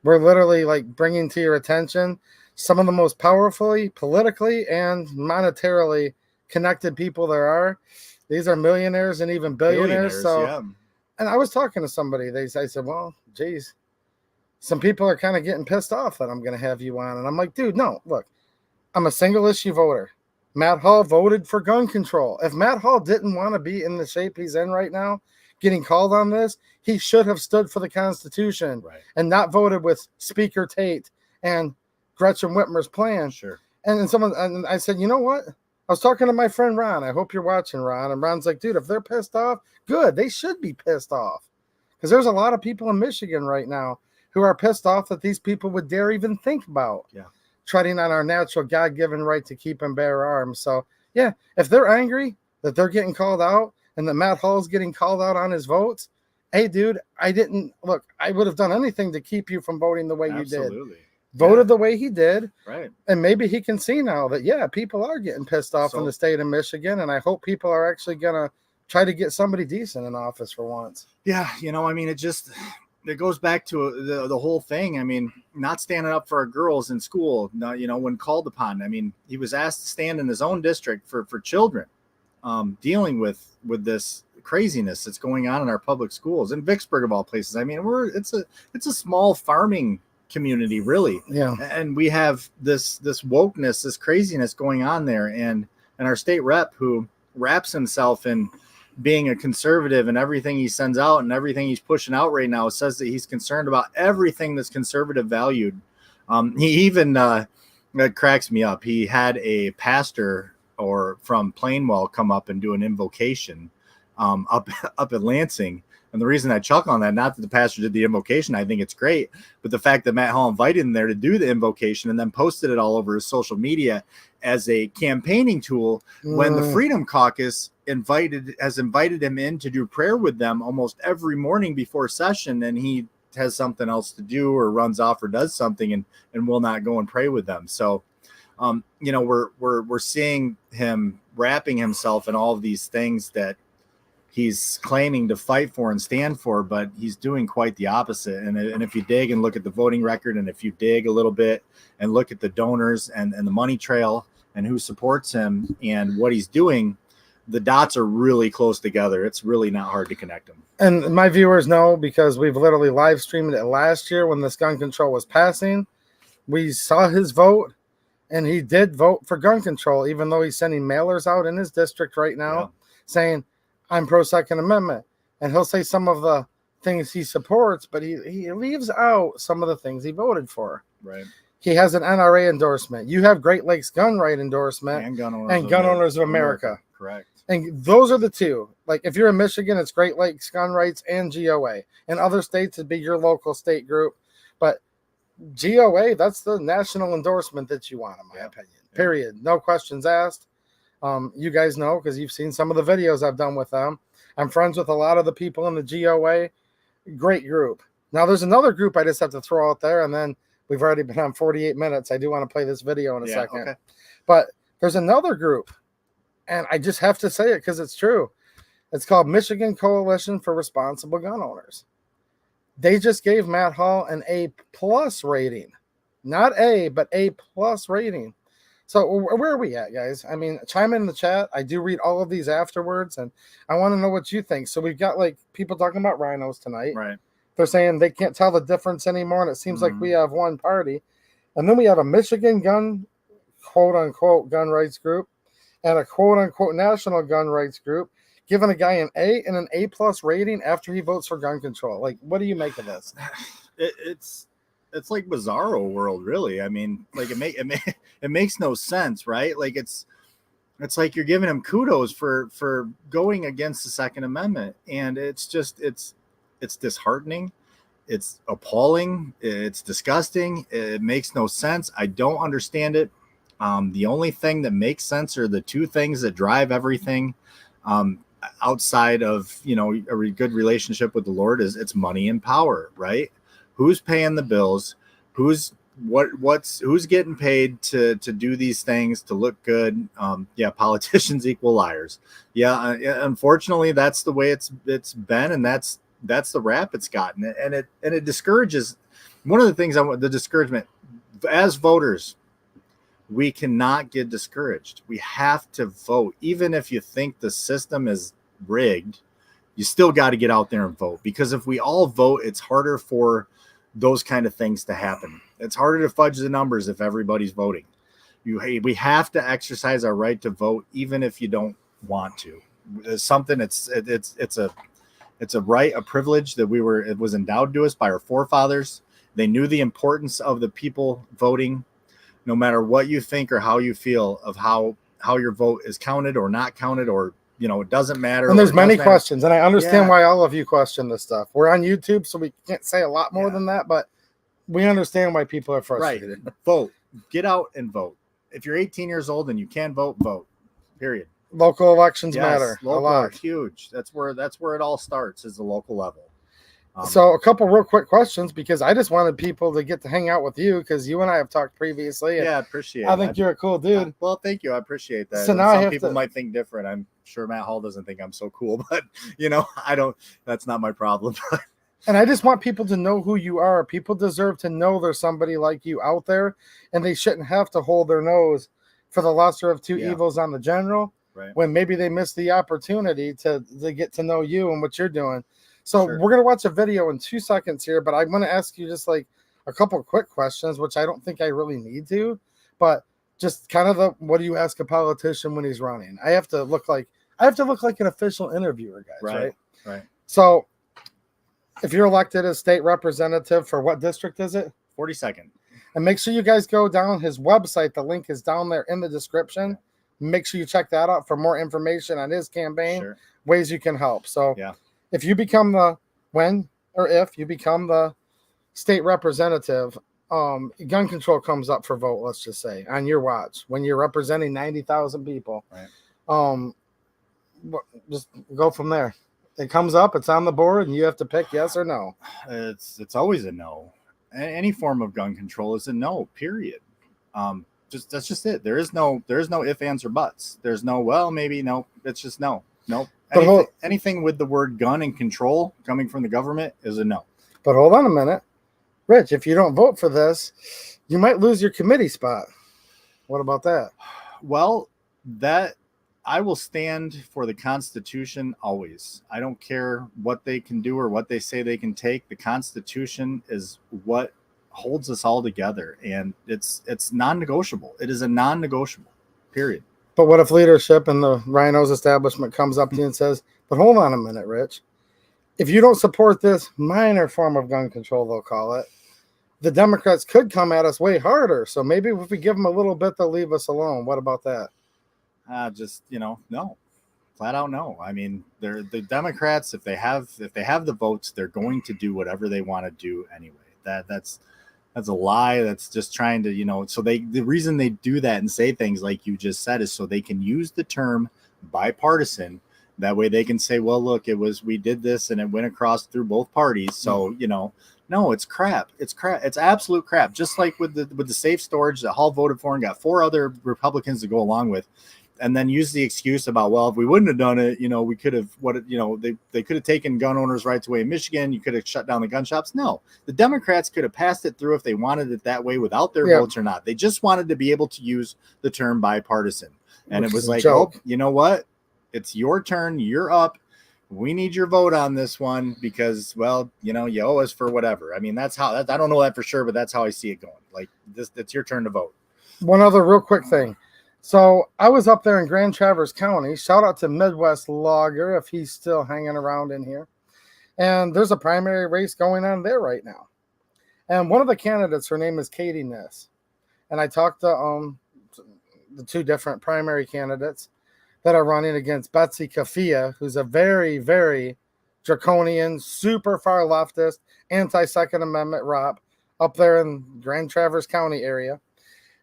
Speaker 1: We're literally like bringing to your attention some of the most powerfully, politically, and monetarily connected people there are. These are millionaires and even billionaires. So,
Speaker 2: yeah.
Speaker 1: and I was talking to somebody. I said, well, geez, some people are kind of getting pissed off that I'm going to have you on. And I'm like, dude, no, look, I'm a single issue voter. Matt Hall voted for gun control. If Matt Hall didn't want to be in the shape he's in right now, getting called on this, he should have stood for the Constitution and not voted with Speaker Tate and Gretchen Whitmer's plan.
Speaker 2: Sure.
Speaker 1: And I said, you know what? I was talking to my friend Ron. I hope you're watching, Ron. And Ron's like, dude, if they're pissed off, good. They should be pissed off. Because there's a lot of people in Michigan right now who are pissed off that these people would dare even think about treading on our natural God-given right to keep and bear arms. So, yeah, if they're angry that they're getting called out and that Matt Hall's getting called out on his votes, hey, dude, I would have done anything to keep you from voting the way you did. Voted the way he did.
Speaker 2: Right.
Speaker 1: And maybe he can see now that, yeah, people are getting pissed off in the state of Michigan. And I hope people are actually going to try to get somebody decent in office for once.
Speaker 2: Yeah. I mean, it goes back to the whole thing. I mean, not standing up for our girls in school, when called upon. I mean, he was asked to stand in his own district for children dealing with this craziness that's going on in our public schools in Vicksburg of all places. I mean, it's a small farming community, really.
Speaker 1: Yeah.
Speaker 2: And we have this wokeness, this craziness going on there. And our state rep who wraps himself in being a conservative, and everything he sends out and everything he's pushing out right now says that he's concerned about everything that's conservative valued. He even that cracks me up. He had a pastor from Plainwell come up and do an invocation up at Lansing. And the reason I chuckle on that, not that the pastor did the invocation, I think it's great, but the fact that Matt Hall invited him there to do the invocation and then posted it all over his social media as a campaigning tool when the Freedom Caucus has invited him in to do prayer with them almost every morning before session, and he has something else to do or runs off or does something and will not go and pray with them. So, we're seeing him wrapping himself in all of these things that he's claiming to fight for and stand for, but he's doing quite the opposite. And if you dig and look at the voting record, and if you dig a little bit and look at the donors and the money trail and who supports him and what he's doing, the dots are really close together. It's really not hard to connect them.
Speaker 1: And my viewers know, because we've literally live streamed it last year when this gun control was passing. We saw his vote, and he did vote for gun control, even though he's sending mailers out in his district right now saying, I'm pro Second Amendment. And he'll say some of the things he supports, but he leaves out some of the things he voted for.
Speaker 2: Right.
Speaker 1: He has an NRA endorsement. You have Great Lakes gun right endorsement
Speaker 2: and Gun
Speaker 1: Owners of America.
Speaker 2: Correct.
Speaker 1: And those are the two. Like, if you're in Michigan, it's Great Lakes Gun Rights and GOA. In other states, it'd be your local state group. But GOA, that's the national endorsement that you want, in my opinion. Period. No questions asked. You guys know, because you've seen some of the videos I've done with them. I'm friends with a lot of the people in the GOA. Great group. Now, there's another group I just have to throw out there, and then we've already been on 48 minutes. I do want to play this video in a second. Okay. But there's another group, and I just have to say it because it's true. It's called Michigan Coalition for Responsible Gun Owners. They just gave Matt Hall an A+ rating. Not A, but A+ rating. So where are we at, guys? I mean, chime in the chat. I do read all of these afterwards, and I want to know what you think. So we've got, like, people talking about Rhinos tonight.
Speaker 2: Right.
Speaker 1: They're saying they can't tell the difference anymore, and it seems like we have one party. And then we have a Michigan gun, quote-unquote, gun rights group and a quote-unquote national gun rights group giving a guy an A and an A+ rating after he votes for gun control. Like, what do you make of this?
Speaker 2: It's like bizarro world, really. I mean, like it makes no sense, right? Like it's like you're giving him kudos for going against the Second Amendment, and it's disheartening, it's appalling, it's disgusting. It makes no sense. I don't understand it. The only thing that makes sense are the two things that drive everything. Outside of a good relationship with the Lord is money and power, right? Who's paying the bills? Who's getting paid to do these things to look good? Politicians equal liars. Unfortunately, that's the way it's been, and that's the rap it's gotten, and it discourages. One of the things the discouragement as voters, we cannot get discouraged. We have to vote. Even if you think the system is rigged, you still got to get out there and vote, because if we all vote, it's harder for those kind of things to happen. It's harder to fudge the numbers if everybody's voting. We have to exercise our right to vote, even if you don't want to. It's something. It's a right, a privilege that it was endowed to us by our forefathers. They knew the importance of the people voting, no matter what you think or how you feel of how your vote is counted or not counted, or it doesn't matter.
Speaker 1: And there's many questions, and I understand why all of you question this stuff. We're on YouTube, so we can't say a lot more than that, but we understand why people are frustrated.
Speaker 2: Right. Vote. Get out and vote. If you're 18 years old and you can vote, vote. Period.
Speaker 1: Local elections matter a lot.
Speaker 2: Are huge. That's where it all starts, is the local level.
Speaker 1: So a couple real quick questions, because I just wanted people to get to hang out with you, because you and I have talked previously.
Speaker 2: Yeah, I appreciate it.
Speaker 1: I think you're a cool dude.
Speaker 2: Well, thank you. I appreciate that.
Speaker 1: So now
Speaker 2: some people might think different. I'm sure Matt Hall doesn't think I'm so cool, but I don't. That's not my problem.
Speaker 1: And I just want people to know who you are. People deserve to know there's somebody like you out there, and they shouldn't have to hold their nose for the lesser of two evils on the general, when maybe they missed the opportunity to get to know you and what you're doing. So we're going to watch a video in 2 seconds here, but I'm going to ask you just like a couple of quick questions, which I don't think I really need to, but just kind of what do you ask a politician when he's running? I have to look like an official interviewer, guys, right? So if you're elected as state representative for what district is it?
Speaker 2: 42nd.
Speaker 1: And make sure you guys go down his website. The link is down there in the description. Make sure you check that out for more information on his campaign, ways you can help. So if you become if you become the state representative, gun control comes up for vote, let's just say, on your watch, when you're representing 90,000 people. Just go from there. It comes up, it's on the board, and you have to pick yes or no.
Speaker 2: It's always a no. Any form of gun control is a no, period. That's just it. There is no if, ands, or buts. There's no, well, maybe, no. It's just no. Nope. Anything with the word gun and control coming from the government is a no.
Speaker 1: But hold on a minute. Rich, if you don't vote for this, you might lose your committee spot. What about that?
Speaker 2: Well, I will stand for the Constitution always. I don't care what they can do or what they say they can take. The Constitution is what holds us all together, and it's non-negotiable. It is a non-negotiable, period.
Speaker 1: But what if leadership and the Rhinos establishment comes up to you and says, but hold on a minute, Rich. If you don't support this minor form of gun control, they'll call it, the Democrats could come at us way harder. So maybe if we give them a little bit, they'll leave us alone. What about that?
Speaker 2: No. Flat out no. I mean, the Democrats, if they have the votes, they're going to do whatever they want to do anyway. That's a lie. That's just trying to, so the reason they do that and say things like you just said is so they can use the term bipartisan. That way they can say, well, look, we did this and it went across through both parties. So, no, it's crap. It's crap. It's absolute crap. Just like with the safe storage that Hall voted for and got 4 other Republicans to go along with, and then use the excuse about, well, if we wouldn't have done it, we could have they could have taken gun owners' rights away in Michigan. You could have shut down the gun shops. No, the Democrats could have passed it through if they wanted it that way without their votes or not. They just wanted to be able to use the term bipartisan. And it was like, oh, you know what? It's your turn. You're up. We need your vote on this one because, well, you owe us for whatever. I mean, I don't know that for sure, but that's how I see it going. Like this, it's your turn to vote.
Speaker 1: One other real quick thing. So I was up there in Grand Traverse County. Shout out to Midwest Logger if he's still hanging around in here. And there's a primary race going on there right now. And one of the candidates, her name is Katie Ness. And I talked to the 2 different primary candidates that are running against Betsy Kafia, who's a very, very draconian, super far leftist, anti-Second Amendment rep up there in Grand Traverse County area.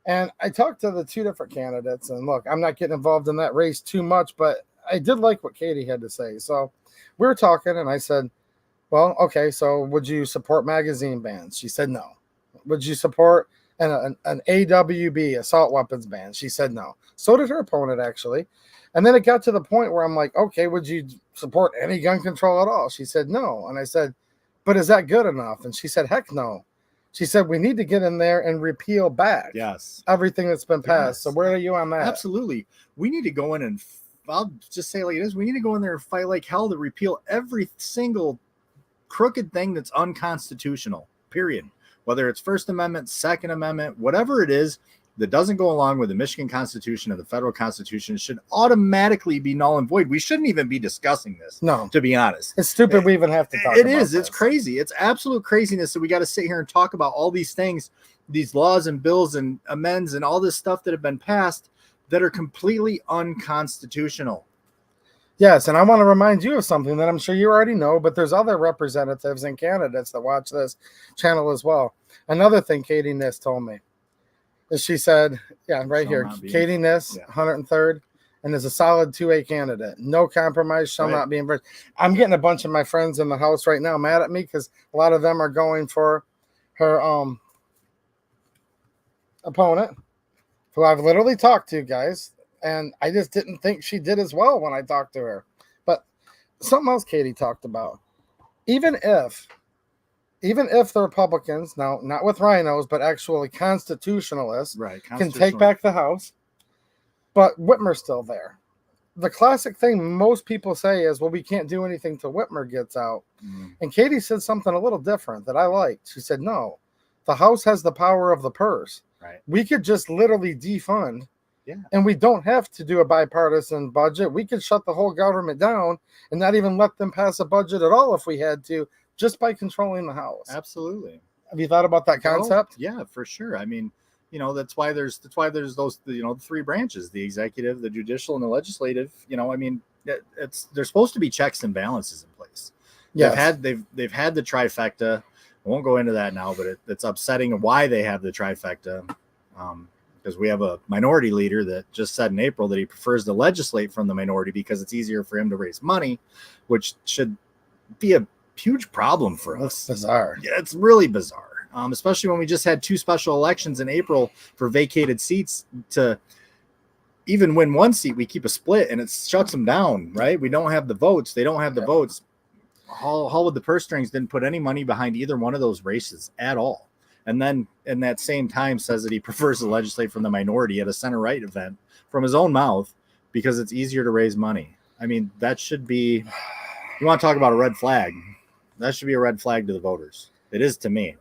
Speaker 1: And I talked to the 2 different candidates, and look, I'm not getting involved in that race too much, but I did like what Katie had to say. So we were talking, and I said, well, okay, so would you support magazine bans? She said no. Would you support an AWB, assault weapons ban? She said no. So did her opponent, actually. And then it got to the point where I'm like, okay, would you support any gun control at all? She said no. And I said, but is that good enough? And she said, heck no. She said we need to get in there and repeal back everything that's been passed. So where are you on that?
Speaker 2: Absolutely. We need to go in and I'll just say like it is. We need to go in there and fight like hell to repeal every single crooked thing that's unconstitutional, period. Whether it's First Amendment, Second Amendment, whatever it is that doesn't go along with the Michigan Constitution or the federal Constitution should automatically be null and void. We shouldn't even be discussing this.
Speaker 1: No,
Speaker 2: to be honest,
Speaker 1: it's stupid. We even have to talk.
Speaker 2: It is. It's crazy. It's absolute craziness. So we got to sit here and talk about all these things, these laws and bills and amends and all this stuff that have been passed that are completely unconstitutional.
Speaker 1: Yes, and I want to remind you of something that I'm sure you already know, but there's other representatives and candidates that watch this channel as well. Another thing Katie Niss told me is she said, here, Katie Niss, 103rd, and is a solid 2A candidate. No compromise, shall not be embraced. I'm getting a bunch of my friends in the house right now mad at me because a lot of them are going for her opponent, who I've literally talked to, guys. And I just didn't think she did as well when I talked to her. But something else Katie talked about. Even if the Republicans, now not with Rhinos, but actually constitutionalists, can take back the House, but Whitmer's still there. The classic thing most people say is, well, we can't do anything till Whitmer gets out. And Katie said something a little different that I liked. She said, no, the House has the power of the purse. We could just literally defund. And we don't have to do a bipartisan budget. We could shut the whole government down and not even let them pass a budget at all if we had to, just by controlling the House.
Speaker 2: Absolutely.
Speaker 1: Have you thought about that concept?
Speaker 2: Yeah, for sure. I mean, that's why there's those the three branches: the executive, the judicial, and the legislative. I mean, there's supposed to be checks and balances in place. Yes. They've had the trifecta. I won't go into that now, but it's upsetting why they have the trifecta. Because we have a minority leader that just said in April that he prefers to legislate from the minority because it's easier for him to raise money, which should be a huge problem for us.
Speaker 1: That's bizarre.
Speaker 2: Yeah, it's really bizarre, especially when we just had 2 special elections in April for vacated seats. To even win one seat, we keep a split, and it shuts them down, right? We don't have the votes. They don't have the votes. Hall with the purse strings didn't put any money behind either one of those races at all. And then in that same time says that he prefers to legislate from the minority at a center-right event from his own mouth because it's easier to raise money. I mean, that should be, you want to talk about a red flag. That should be a red flag to the voters. It is to me.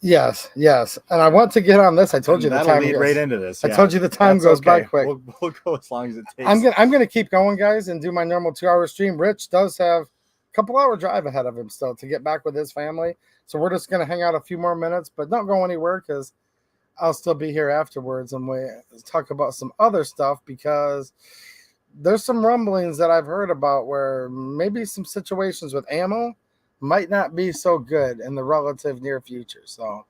Speaker 1: Yes. And I want to get on this. I told you the time
Speaker 2: lead right into this.
Speaker 1: I told you the time goes by quick.
Speaker 2: We'll go as long as it takes.
Speaker 1: I'm gonna keep going, guys, and do my normal 2-hour stream. Rich does have a couple-hour drive ahead of him still to get back with his family. So we're just going to hang out a few more minutes, but don't go anywhere because I'll still be here afterwards and we talk about some other stuff because there's some rumblings that I've heard about where maybe some situations with ammo might not be so good in the relative near future. So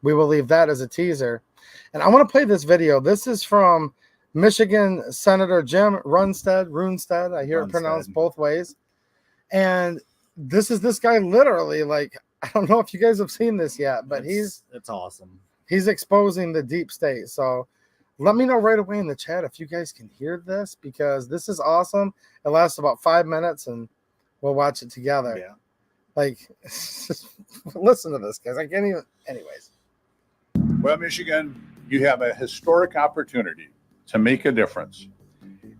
Speaker 1: we will leave that as a teaser. And I want to play this video. This is from Michigan Senator Jim Runestad. I hear it pronounced both ways. And this is this guy literally, like, I don't know if you guys have seen this yet, but it's
Speaker 2: awesome.
Speaker 1: He's exposing the deep state. So let me know right away in the chat if you guys can hear this because this is awesome. It lasts about 5 minutes and we'll watch it together.
Speaker 2: Yeah.
Speaker 1: Like, listen to this, guys. I can't even. Anyways.
Speaker 3: Well, Michigan, you have a historic opportunity to make a difference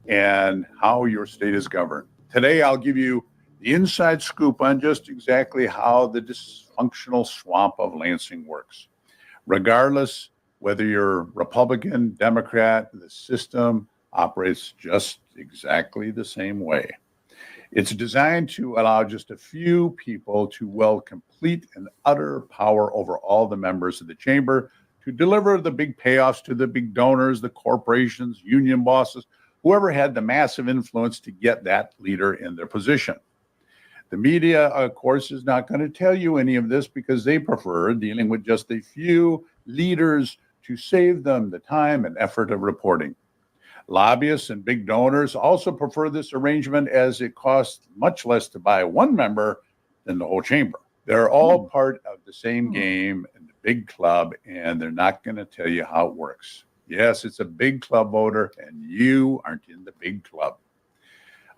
Speaker 3: in how your state is governed. Today, I'll give you the inside scoop on just exactly how the dysfunctional swamp of Lansing works. Regardless whether you're Republican, Democrat, the system operates just exactly the same way. It's designed to allow just a few people to wield complete and utter power over all the members of the chamber to deliver the big payoffs to the big donors, the corporations, union bosses, whoever had the massive influence to get that leader in their position. The media, of course, is not going to tell you any of this because they prefer dealing with just a few leaders to save them the time and effort of reporting. Lobbyists and big donors also prefer this arrangement as it costs much less to buy one member than the whole chamber. They're all part of the same game in the big club, and they're not going to tell you how it works. Yes, it's a big club voter, and you aren't in the big club.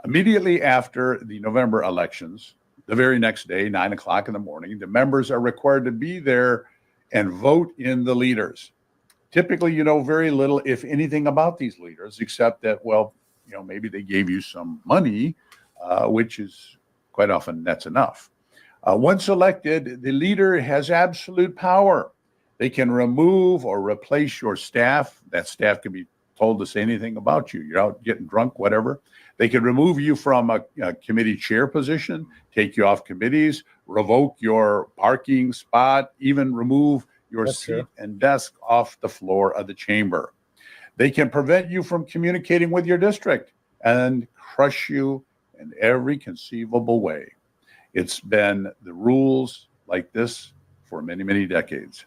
Speaker 3: Immediately after the November elections, the very next day, 9 o'clock in the morning, the members are required to be there and vote in the leaders. Typically, you know very little, if anything, about these leaders, except that, well, you know, maybe they gave you some money, which is quite often that's enough. Once elected, the leader has absolute power. They can remove or replace your staff. That staff can be told to say anything about you. You're out getting drunk, whatever. They can remove you from a committee chair position, take you off committees, revoke your parking spot, even remove your seat and desk off the floor of the chamber. They can prevent you from communicating with your district and crush you in every conceivable way. It's been the rules like this for many, many decades.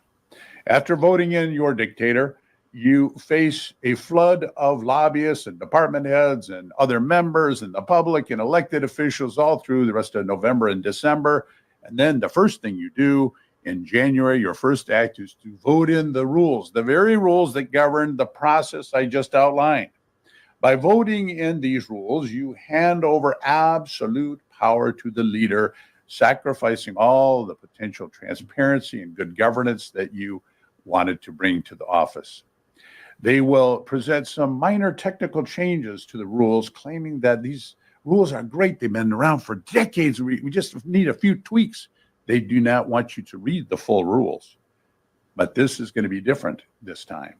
Speaker 3: After voting in your dictator, you face a flood of lobbyists and department heads and other members and the public and elected officials all through the rest of November and December. And then the first thing you do in January, your first act is to vote in the rules, the very rules that govern the process I just outlined. By voting in these rules, you hand over absolute power to the leader, sacrificing all the potential transparency and good governance that you wanted to bring to the office. They will present some minor technical changes to the rules, claiming that these rules are great. They've been around for decades. We just need a few tweaks. They do not want you to read the full rules. But this is going to be different this time.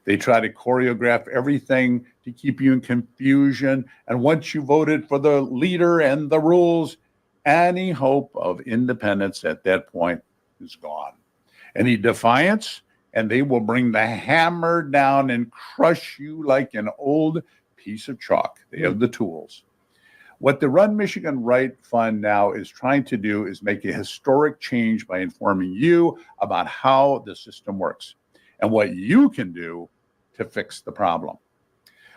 Speaker 3: They try to choreograph everything to keep you in confusion. And once you voted for the leader and the rules, any hope of independence at that point is gone. Any defiance, and they will bring the hammer down and crush you like an old piece of chalk. They have the tools. What the Run Michigan Right Fund now is trying to do is make a historic change by informing you about how the system works and what you can do to fix the problem.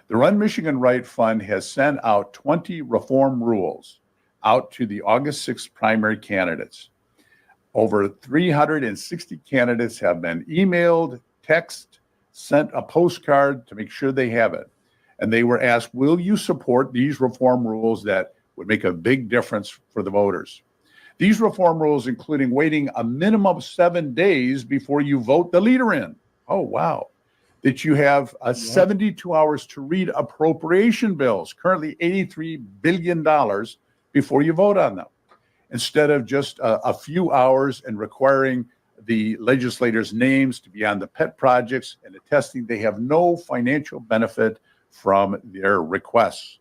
Speaker 3: The Run Michigan Right Fund has sent out 20 reform rules out to the August 6th primary candidates. Over 360 candidates have been emailed, text, sent a postcard to make sure they have it. And they were asked, will you support these reform rules that would make a big difference for the voters? These reform rules, including waiting a minimum of 7 days before you vote the leader in. Oh, wow. That you have 72 hours to read appropriation bills, currently $83 billion, before you vote on them, instead of just a few hours and requiring the legislators' names to be on the pet projects and attesting they have no financial benefit from their requests.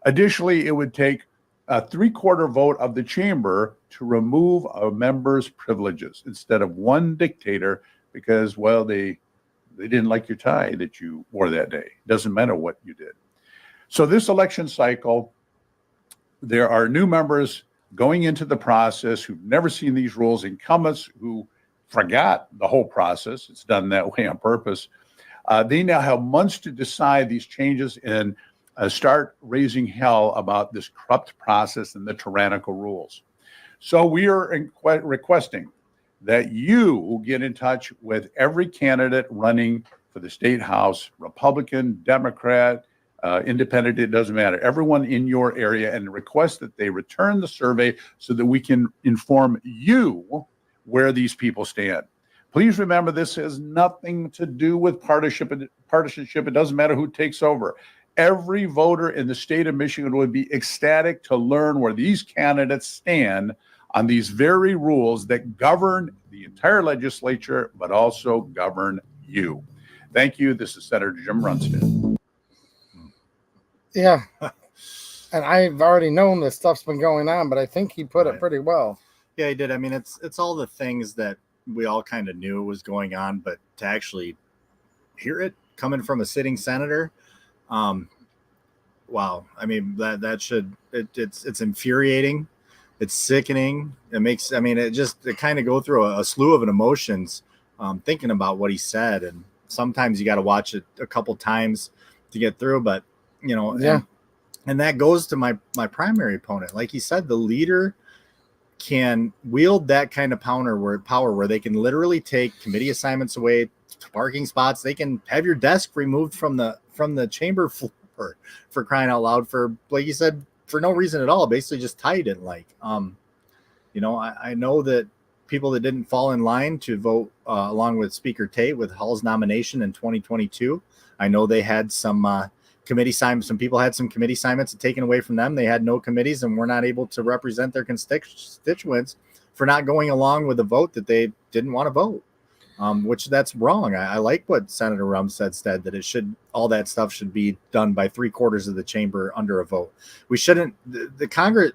Speaker 3: Additionally, it would take a 3/4 vote of the chamber to remove a member's privileges instead of one dictator because, well, they didn't like your tie that you wore that day. Doesn't matter what you did. So this election cycle, there are new members going into the process who've never seen these rules, incumbents who forgot the whole process. It's done that way on purpose. They now have months to decide these changes and start raising hell about this corrupt process and the tyrannical rules. So we are requesting that you get in touch with every candidate running for the state house, Republican, Democrat, independent, it doesn't matter, everyone in your area, and request that they return the survey so that we can inform you where these people stand. Please remember, this has nothing to do with partisanship. It doesn't matter who takes over. Every voter in the state of Michigan would be ecstatic to learn where these candidates stand on these very rules that govern the entire legislature, but also govern you. Thank you. This is Senator Jim Runstead.
Speaker 1: Yeah. And I've already known this stuff's been going on, but I think he put it pretty well.
Speaker 2: Yeah, he did. I mean, it's all the things that we all kind of knew was going on, but to actually hear it coming from a sitting senator, wow. I mean, it's infuriating. It's sickening. It kind of go through a slew of emotions, thinking about what he said. And sometimes you got to watch it a couple times to get through, but and that goes to my primary opponent. Like he said, the leader can wield that kind of power where they can literally take committee assignments away, parking spots. They can have your desk removed from the chamber floor, for crying out loud, for, like you said, for no reason at all, basically just tie you didn't like. I know that people that didn't fall in line to vote along with Speaker Tate with Hall's nomination in 2022. I know they had some committee assignments. Some people had some committee assignments taken away from them. They had no committees and were not able to represent their constituents for not going along with a vote that they didn't want to vote. Which that's wrong. I like what Senator Rumstead said, that all that stuff should be done by 3/4 of the chamber under a vote. We shouldn't, the Congress,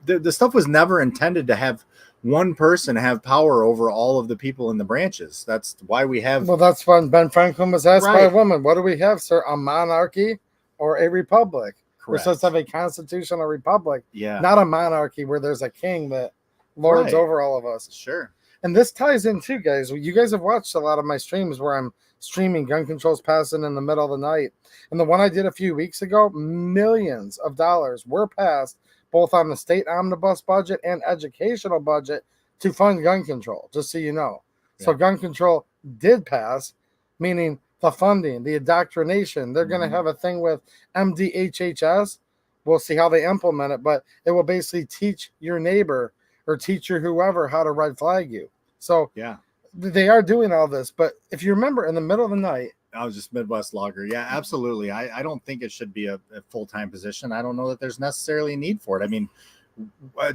Speaker 2: the stuff was never intended to have one person have power over all of the people in the branches. That's why we have.
Speaker 1: Well, that's when Ben Franklin was asked by a
Speaker 2: Right.
Speaker 1: woman, what do we have, sir? A monarchy or a republic? We're
Speaker 2: Correct.
Speaker 1: supposed to have a constitutional republic,
Speaker 2: Yeah.
Speaker 1: not a monarchy where there's a king that lords
Speaker 2: Right.
Speaker 1: over all of us.
Speaker 2: Sure.
Speaker 1: And this ties in too, guys. You guys have watched a lot of my streams where I'm streaming gun controls passing in the middle of the night. And the one I did a few weeks ago, millions of dollars were passed both on the state omnibus budget and educational budget to fund gun control, just so you know. So
Speaker 2: Yeah.
Speaker 1: gun control did pass, meaning the funding, the indoctrination. They're going to have a thing with MDHHS. We'll see how they implement it, but it will basically teach your neighbor or teach your whoever how to red flag you. So
Speaker 2: Yeah.
Speaker 1: they are doing all this. But if you remember, in the middle of the night,
Speaker 2: I was just Midwest Logger. Yeah, absolutely. I don't think it should be a full-time position. I don't know that there's necessarily a need for it. I mean,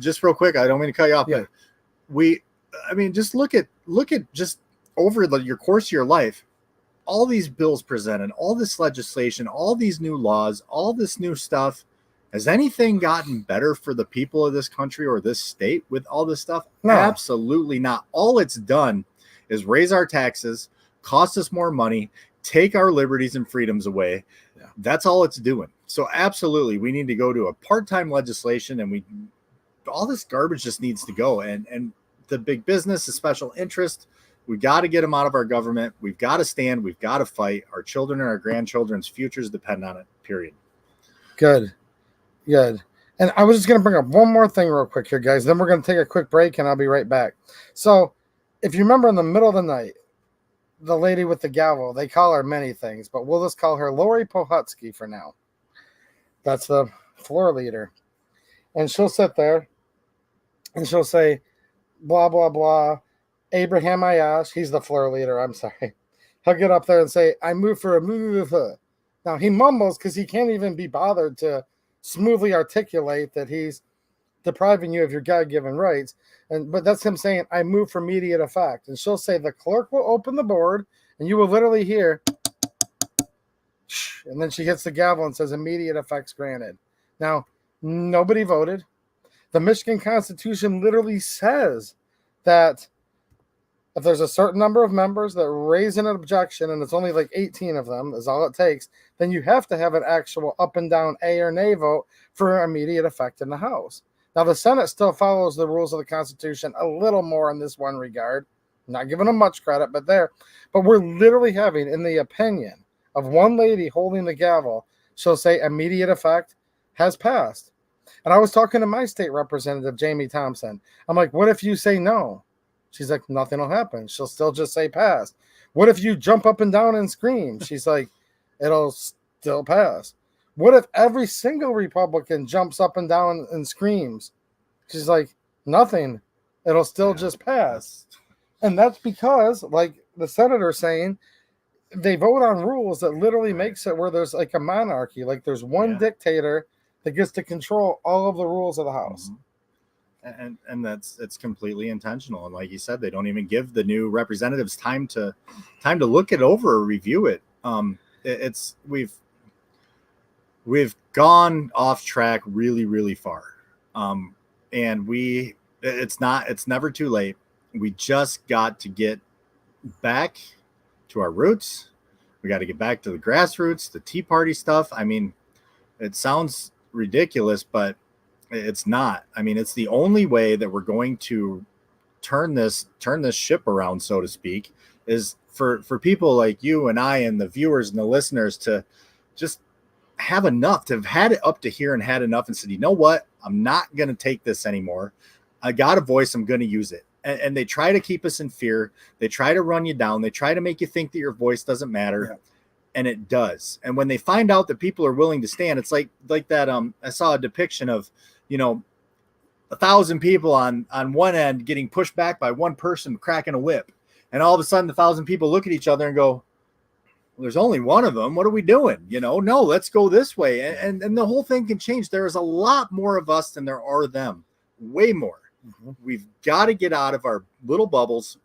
Speaker 2: just real quick, I don't mean to cut you off,
Speaker 1: Yeah.
Speaker 2: but just look at just over your course of your life, all these bills presented, all this legislation, all these new laws, all this new stuff. Has anything gotten better for the people of this country or this state with all this stuff?
Speaker 1: No.
Speaker 2: Absolutely not. All it's done is raise our taxes, cost us more money, take our liberties and freedoms away.
Speaker 1: Yeah.
Speaker 2: That's all it's doing. So absolutely, we need to go to a part-time legislation, and all this garbage just needs to go. And the big business, the special interest, we got to get them out of our government. We've got to stand. We've got to fight. Our children and our grandchildren's futures depend on it, period.
Speaker 1: good. And I was just going to bring up one more thing real quick here, guys. Then we're going to take a quick break, and I'll be right back. So if you remember in the middle of the night, the lady with the gavel, they call her many things, but we'll just call her Lori Pohutsky for now. That's the floor leader. And she'll sit there, and she'll say, blah, blah, blah. Abraham Ayash, he's the floor leader, I'm sorry. He'll get up there and say, I move for a move. Now, he mumbles because he can't even be bothered to smoothly articulate that he's depriving you of your God-given rights. But that's him saying, I move for immediate effect. And she'll say, the clerk will open the board, and you will literally hear, and then she hits the gavel and says, immediate effects granted. Now, nobody voted. The Michigan Constitution literally says that if there's a certain number of members that raise an objection, and it's only like 18 of them is all it takes, then you have to have an actual up and down A or nay vote for immediate effect in the House. Now, the Senate still follows the rules of the Constitution a little more in this one regard. I'm not giving them much credit, but we're literally having, in the opinion of one lady holding the gavel, she'll say immediate effect has passed. And I was talking to my state representative, Jamie Thompson. I'm like, what if you say no? She's like, nothing will happen. She'll still just say pass. What if you jump up and down and scream? She's like, it'll still pass. What if every single Republican jumps up and down and screams? She's like, nothing. It'll still just pass. And that's because, like the senator's saying, they vote on rules that literally makes it where there's like a monarchy. Like there's one dictator that gets to control all of the rules of the House.
Speaker 2: Mm-hmm. And it's completely intentional. And like you said, they don't even give the new representatives time to look it over or review it. We've gone off track really, really far. And it's never too late. We just got to get back to our roots. We got to get back to the grassroots, the Tea Party stuff. I mean, it sounds ridiculous, but it's not. I mean, it's the only way that we're going to turn this ship around, so to speak, is for people like you and I and the viewers and the listeners to just have enough, to have had it up to here and had enough and said, you know what? I'm not going to take this anymore. I got a voice. I'm going to use it. And they try to keep us in fear. They try to run you down. They try to make you think that your voice doesn't matter. Yeah. And it does. And when they find out that people are willing to stand, it's like that. I saw a depiction of, 1,000 people on one end getting pushed back by one person cracking a whip. And all of a sudden, 1,000 people look at each other and go, well, there's only one of them. What are we doing? No, let's go this way. And the whole thing can change. There is a lot more of us than there are them. Way more. Mm-hmm. We've got to get out of our little bubbles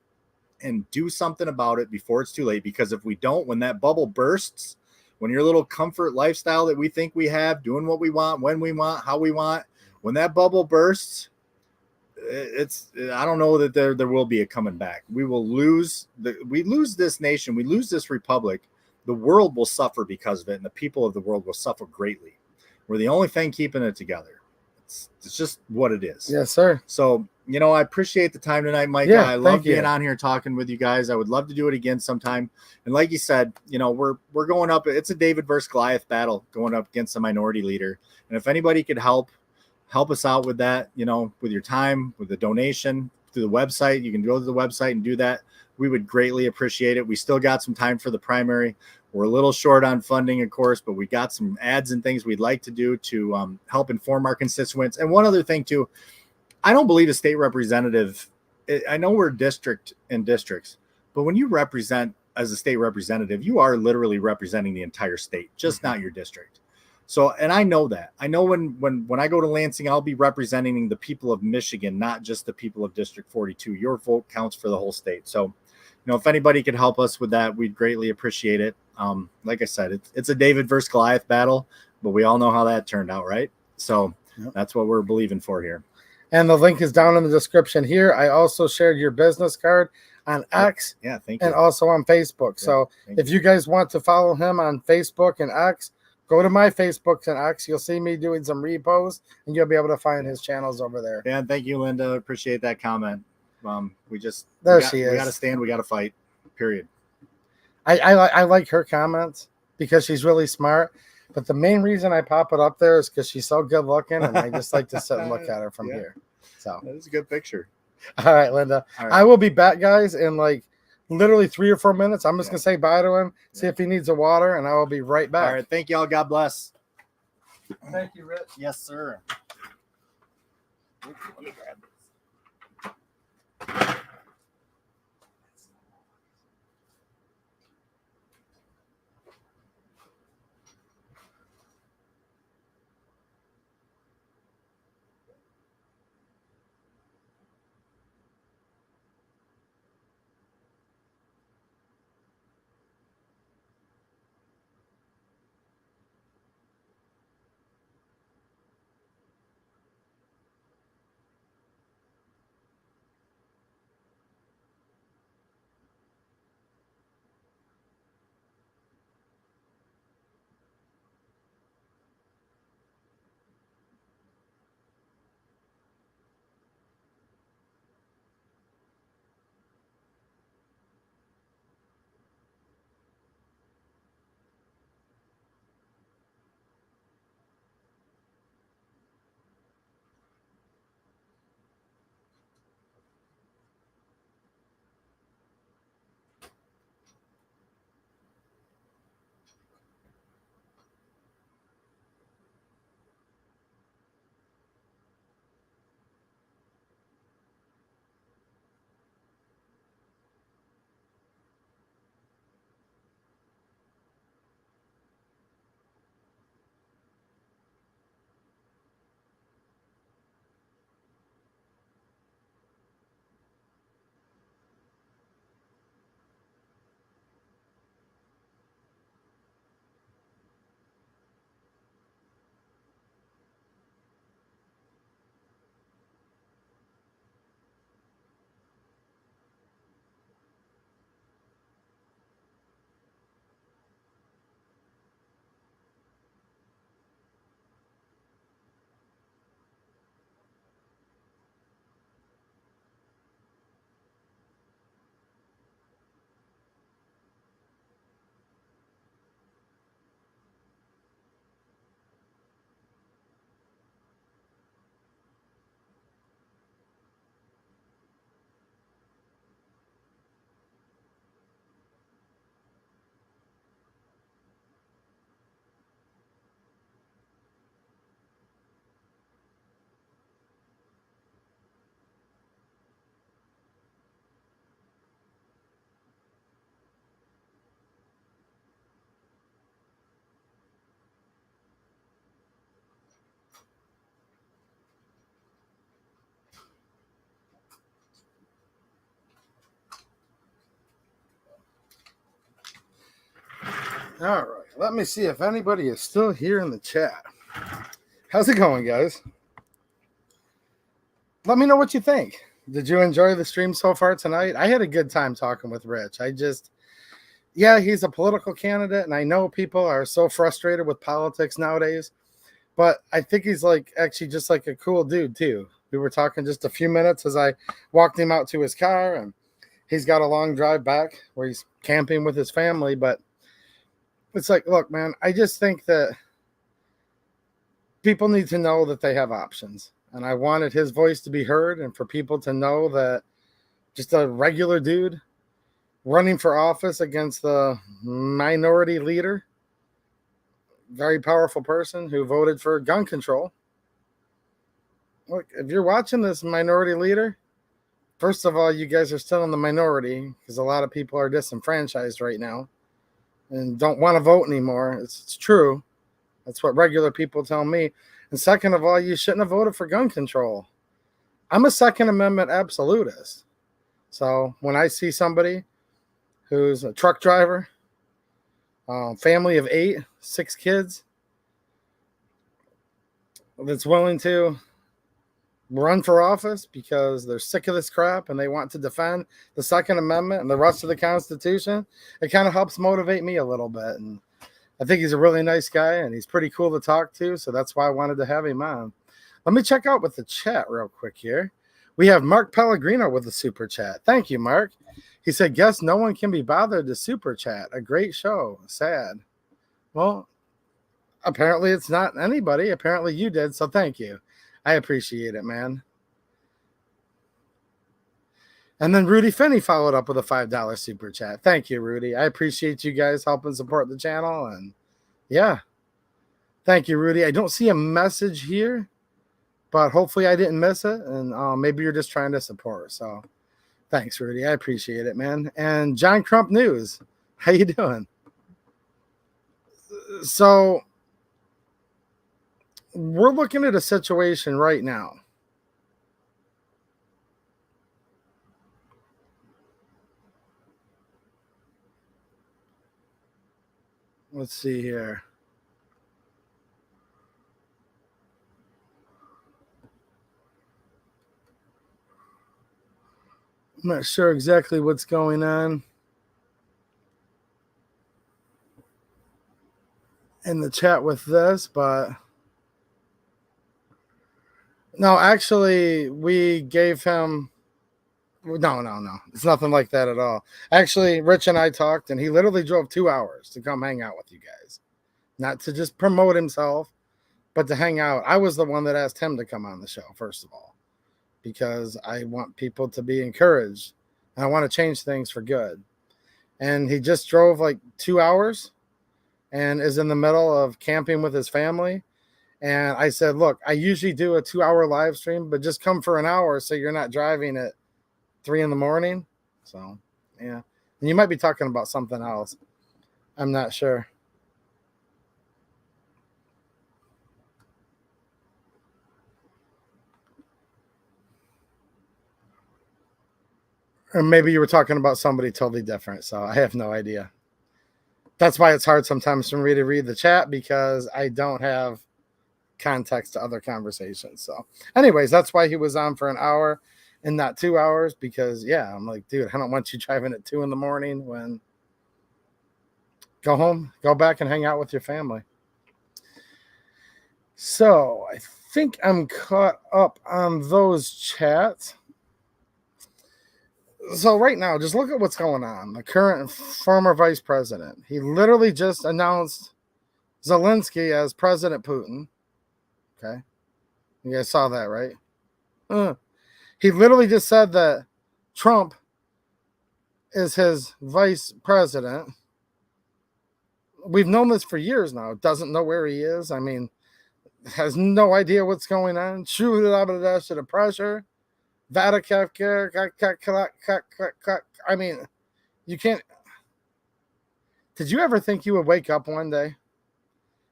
Speaker 2: and do something about it before it's too late. Because if we don't, when that bubble bursts, when your little comfort lifestyle that we think we have, doing what we want, when we want, how we want, when that bubble bursts, I don't know that there will be a coming back. We lose this nation. We lose this republic. The world will suffer because of it. And the people of the world will suffer greatly. We're the only thing keeping it together. It's just what it is.
Speaker 1: Yes, sir.
Speaker 2: So, I appreciate the time tonight, Mike.
Speaker 1: Yeah,
Speaker 2: I love being on here talking with you guys. I would love to do it again sometime. And like you said, we're going up. It's a David versus Goliath battle going up against a minority leader. And if anybody could help us out with that, with your time, with the donation through the website, you can go to the website and do that. We would greatly appreciate it. We still got some time for the primary. We're a little short on funding, of course, but we got some ads and things we'd like to do to help inform our constituents. And one other thing too, I don't believe a state representative. I know we're districts, but when you represent as a state representative, you are literally representing the entire state, just not your district. So, and I know that. I know when I go to Lansing, I'll be representing the people of Michigan, not just the people of District 42. Your vote counts for the whole state. So, if anybody could help us with that, we'd greatly appreciate it. Like I said, it's a David versus Goliath battle, but we all know how that turned out, right? So That's what we're believing for here.
Speaker 1: And the link is down in the description here. I also shared your business card on X.
Speaker 2: Yeah, thank you.
Speaker 1: And also on Facebook. Yeah, so if you guys want to follow him on Facebook and X, go to my Facebook and X. You'll see me doing some reposts, and you'll be able to find his channels over there.
Speaker 2: Yeah, thank you, Linda. Appreciate that comment. We got to stand. We got to fight. Period.
Speaker 1: I like her comments because she's really smart. But the main reason I pop it up there is because she's so good looking, and I just like to sit and look at her from here. So
Speaker 2: that is a good picture.
Speaker 1: All right, Linda. All right. I will be back, guys, in like literally 3 or 4 minutes. I'm just gonna say bye to him, see if he needs a water, and I will be right back.
Speaker 2: All right, thank y'all. God bless.
Speaker 1: Thank you, Rich.
Speaker 2: Yes, sir. Let me grab this.
Speaker 1: All right, let me see if anybody is still here in the chat. How's it going, guys? Let me know what you think. Did you enjoy the stream so far tonight? I had a good time talking with Rich. Yeah, he's a political candidate, and I know people are so frustrated with politics nowadays, but I think he's actually just like a cool dude too. We were talking just a few minutes as I walked him out to his car, and he's got a long drive back where he's camping with his family, but it's like, look, man, I just think that people need to know that they have options. And I wanted his voice to be heard and for people to know that just a regular dude running for office against the minority leader, very powerful person who voted for gun control. Look, if you're watching this minority leader, first of all, you guys are still in the minority because a lot of people are disenfranchised right now and don't want to vote anymore. It's true. That's what regular people tell me. And second of all, you shouldn't have voted for gun control. I'm a Second Amendment absolutist. So when I see somebody who's a truck driver, family of 8, 6 kids, that's willing to run for office because they're sick of this crap and they want to defend the Second Amendment and the rest of the Constitution, it kind of helps motivate me a little bit. And I think he's a really nice guy and he's pretty cool to talk to. So that's why I wanted to have him on. Let me check out with the chat real quick here. We have Mark Pellegrino with the super chat. Thank you, Mark. He said, guess no one can be bothered to super chat. A great show. Sad. Well, apparently it's not anybody. Apparently you did. So thank you. I appreciate it, man. And then Rudy Finney followed up with a $5 super chat. Thank you, Rudy. I appreciate you guys helping support the channel. And yeah, thank you, Rudy. I don't see a message here, but hopefully I didn't miss it. And maybe you're just trying to support. So thanks, Rudy. I appreciate it, man. And John Crump News, how you doing? So we're looking at a situation right now. Let's see here. I'm not sure exactly what's going on in the chat with this, but no, actually, we gave him. No. It's nothing like that at all. Actually, Rich and I talked, and he literally drove 2 hours to come hang out with you guys. Not to just promote himself, but to hang out. I was the one that asked him to come on the show, first of all, because I want people to be encouraged. And I want to change things for good. And he just drove like 2 hours and is in the middle of camping with his family. And I said, look, I usually do a 2-hour live stream, but just come for an hour so you're not driving at 3 a.m. So, yeah. And you might be talking about something else. I'm not sure. Or maybe you were talking about somebody totally different. So I have no idea. That's why it's hard sometimes for me to read the chat because I don't have context to other conversations. So anyways, that's why he was on for an hour and not 2 hours because, yeah, I'm like, dude, I don't want you driving at 2 a.m. when go home, go back and hang out with your family. So I think I'm caught up on those chats. So right now, just look at what's going on. The current former vice president, he literally just announced Zelensky as President Putin. Okay. You guys saw that, right? He literally just said that Trump is his vice president. We've known this for years now. Doesn't know where he is. I mean, has no idea what's going on. Shoot it out of the pressure. Vatican. I mean, you can't. Did you ever think you would wake up one day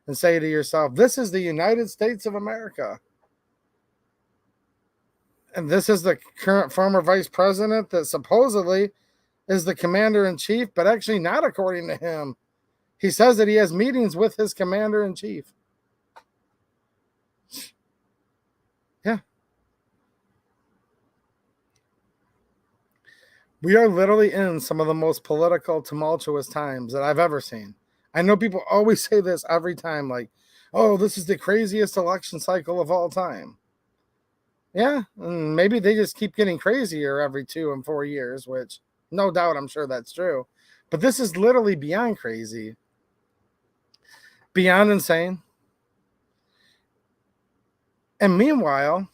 Speaker 1: and say to yourself, this is the United States of America? And this is the current former vice president that supposedly is the commander in chief, but actually not according to him. He says that he has meetings with his commander-in-chief. Yeah. We are literally in some of the most political, tumultuous times that I've ever seen. I know people always say this every time, like, oh, this is the craziest election cycle of all time. Yeah, and maybe they just keep getting crazier every 2 and 4 years, which no doubt I'm sure that's true. But this is literally beyond crazy, beyond insane. And meanwhile,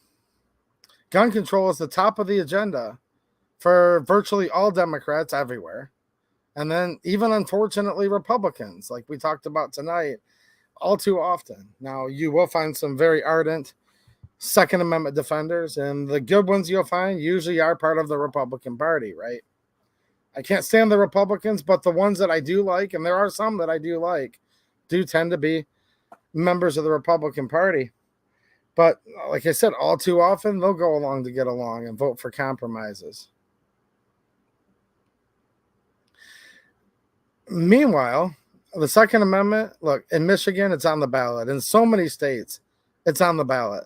Speaker 1: gun control is the top of the agenda for virtually all Democrats everywhere. And then even, unfortunately, Republicans, like we talked about tonight, all too often. Now, you will find some very ardent Second Amendment defenders, and the good ones you'll find usually are part of the Republican Party, right? I can't stand the Republicans, but the ones that I do like, and there are some that I do like, do tend to be members of the Republican Party. But like I said, all too often, they'll go along to get along and vote for compromises. Meanwhile, the Second Amendment, look, in Michigan, it's on the ballot. In so many states, it's on the ballot.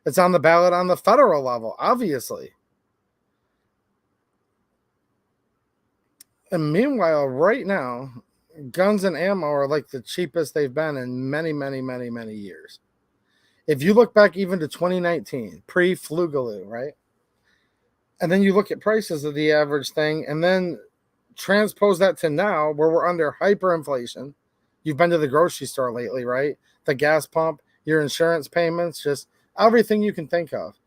Speaker 1: It's on the ballot on the federal level, obviously. And meanwhile, right now, guns and ammo are like the cheapest they've been in many, many, many, many years. If you look back even to 2019, pre-Flugaloo, right? And then you look at prices of the average thing, and then transpose that to now where we're under hyperinflation. You've been to the grocery store lately, right? The gas pump, your insurance payments, just everything you can think of.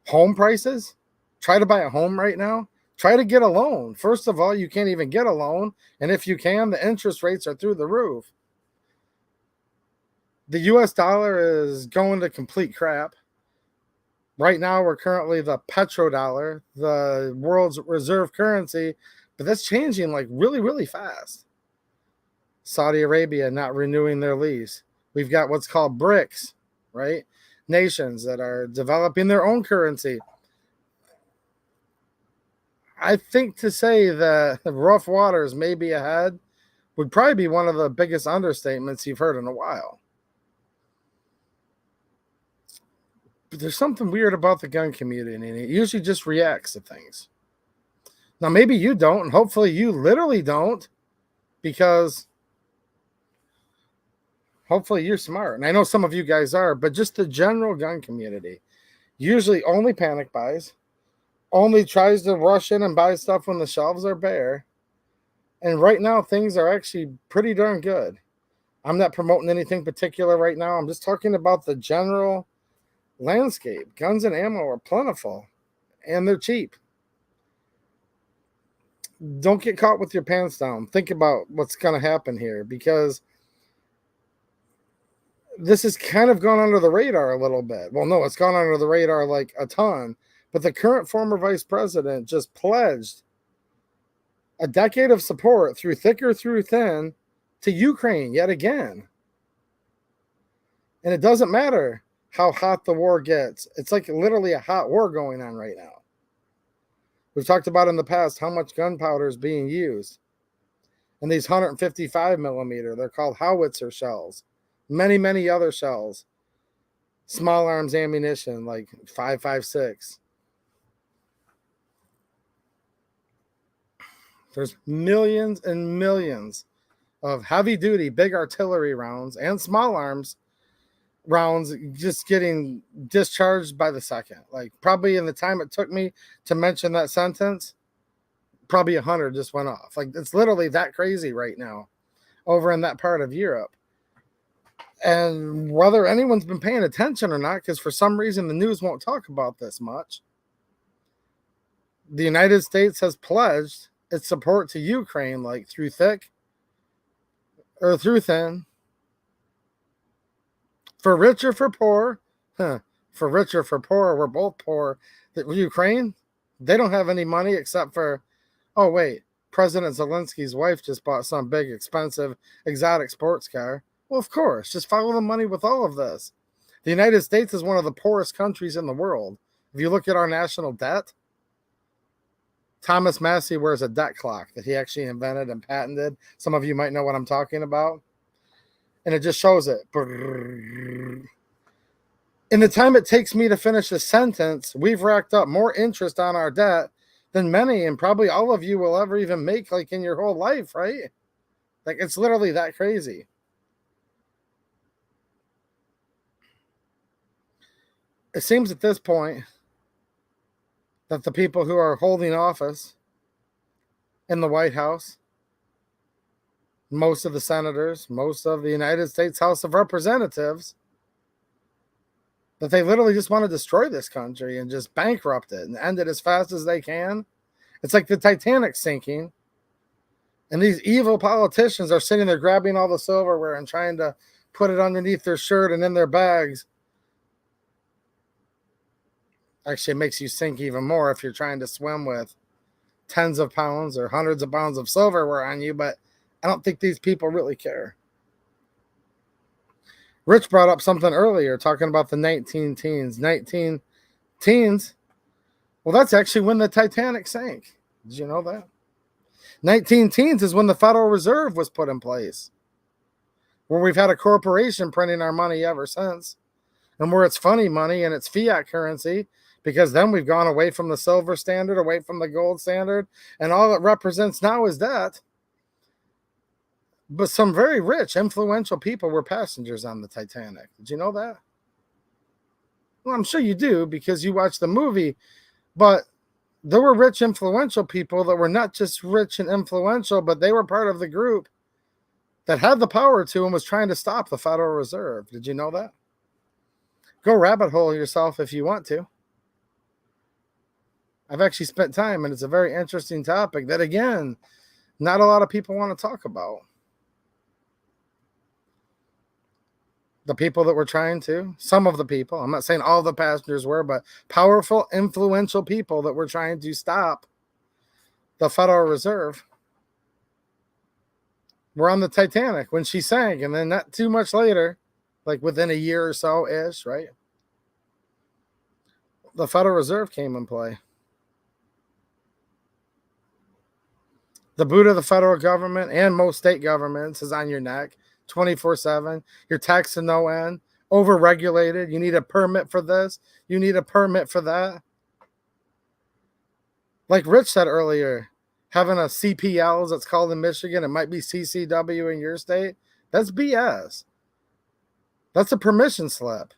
Speaker 1: Home prices, try to buy a home right now. Try to get a loan. First of all, you can't even get a loan. And if you can, the interest rates are through the roof. The US dollar is going to complete crap. Right now, we're currently the petrodollar, the world's reserve currency, but that's changing like really, really fast. Saudi Arabia not renewing their lease. We've got what's called BRICS, right? Nations that are developing their own currency. I think to say that rough waters may be ahead would probably be one of the biggest understatements you've heard in a while. But there's something weird about the gun community, and it usually just reacts to things. Now, maybe you don't, and hopefully you literally don't, because hopefully you're smart. And I know some of you guys are, but just the general gun community usually only panic buys, only tries to rush in and buy stuff when the shelves are bare. And right now, things are actually pretty darn good. I'm not promoting anything particular right now. I'm just talking about the general landscape. Guns and ammo are plentiful, and they're cheap. Don't get caught with your pants down. Think about what's going to happen here, because this has kind of gone under the radar a little bit. Well, no, it's gone under the radar like a ton. But the current former vice president just pledged a decade of support through thick or through thin to Ukraine yet again. And it doesn't matter how hot the war gets. It's like literally a hot war going on right now. We've talked about in the past how much gunpowder is being used. And these 155 millimeter, they're called howitzer shells. Many, many other shells. Small arms ammunition like 5.56. There's millions and millions of heavy-duty, big artillery rounds and small arms rounds just getting discharged by the second. Like, probably in the time it took me to mention that sentence, probably 100 just went off. Like, it's literally that crazy right now over in that part of Europe. And whether anyone's been paying attention or not, because for some reason the news won't talk about this much, the United States has pledged its support to Ukraine, like through thick or through thin. For rich or for poor, for rich or for poor, we're both poor. Ukraine, they don't have any money except for, oh wait, President Zelensky's wife just bought some big, expensive, exotic sports car. Well, of course, just follow the money with all of this. The United States is one of the poorest countries in the world. If you look at our national debt, Thomas Massey wears a debt clock that he actually invented and patented. Some of you might know what I'm talking about. and it just shows it. In the time it takes me to finish a sentence, we've racked up more interest on our debt than many and probably all of you will ever even make like in your whole life, right? Like it's literally that crazy. It seems at this point that the people who are holding office in the White House, most of the senators, most of the United States House of Representatives, that they literally just want to destroy this country and just bankrupt it and end it as fast as they can. It's like the Titanic sinking, and these evil politicians are sitting there grabbing all the silverware and trying to put it underneath their shirt and in their bags. Actually, it makes you sink even more if you're trying to swim with tens of pounds or hundreds of pounds of silverware on you, but I don't think these people really care. Rich brought up something earlier talking about the 19 teens. 19 teens, well, that's actually when the Titanic sank. Did you know that? 19 teens is when the Federal Reserve was put in place, where we've had a corporation printing our money ever since, and where it's funny money and it's fiat currency, because then we've gone away from the silver standard, away from the gold standard, and all it represents now is that. But some very rich, influential people were passengers on the Titanic. Did you know that? Well, I'm sure you do because you watched the movie, but there were rich, influential people that were not just rich and influential, but they were part of the group that had the power to and was trying to stop the Federal Reserve. Did you know that? Go rabbit hole yourself if you want to. I've actually spent time, and it's a very interesting topic that, again, not a lot of people want to talk about. The people that were trying to, some of the people, I'm not saying all the passengers were, but powerful, influential people that were trying to stop the Federal Reserve were on the Titanic when she sank. And then not too much later, like within a year or so-ish, right? The Federal Reserve came in play. The boot of the federal government and most state governments is on your neck 24/7. You're taxed to no end, over-regulated. You need a permit for this. You need a permit for that. Like Rich said earlier, having a CPL, as it's called in Michigan, it might be CCW in your state. That's BS. That's a permission slip.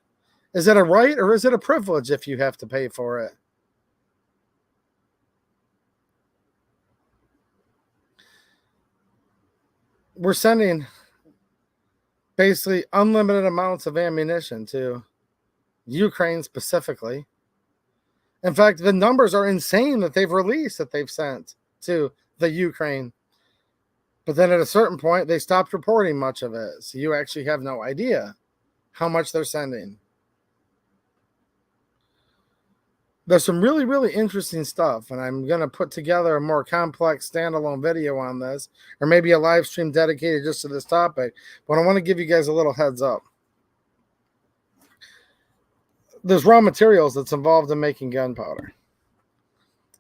Speaker 1: Is it a right or is it a privilege if you have to pay for it? We're sending basically unlimited amounts of ammunition to Ukraine specifically. In fact, the numbers are insane that they've released that they've sent to the Ukraine. But then at a certain point, they stopped reporting much of it. So you actually have no idea how much they're sending. There's some really, really interesting stuff, and I'm going to put together a more complex standalone video on this, or maybe a live stream dedicated just to this topic, but I want to give you guys a little heads up. There's raw materials that's involved in making gunpowder.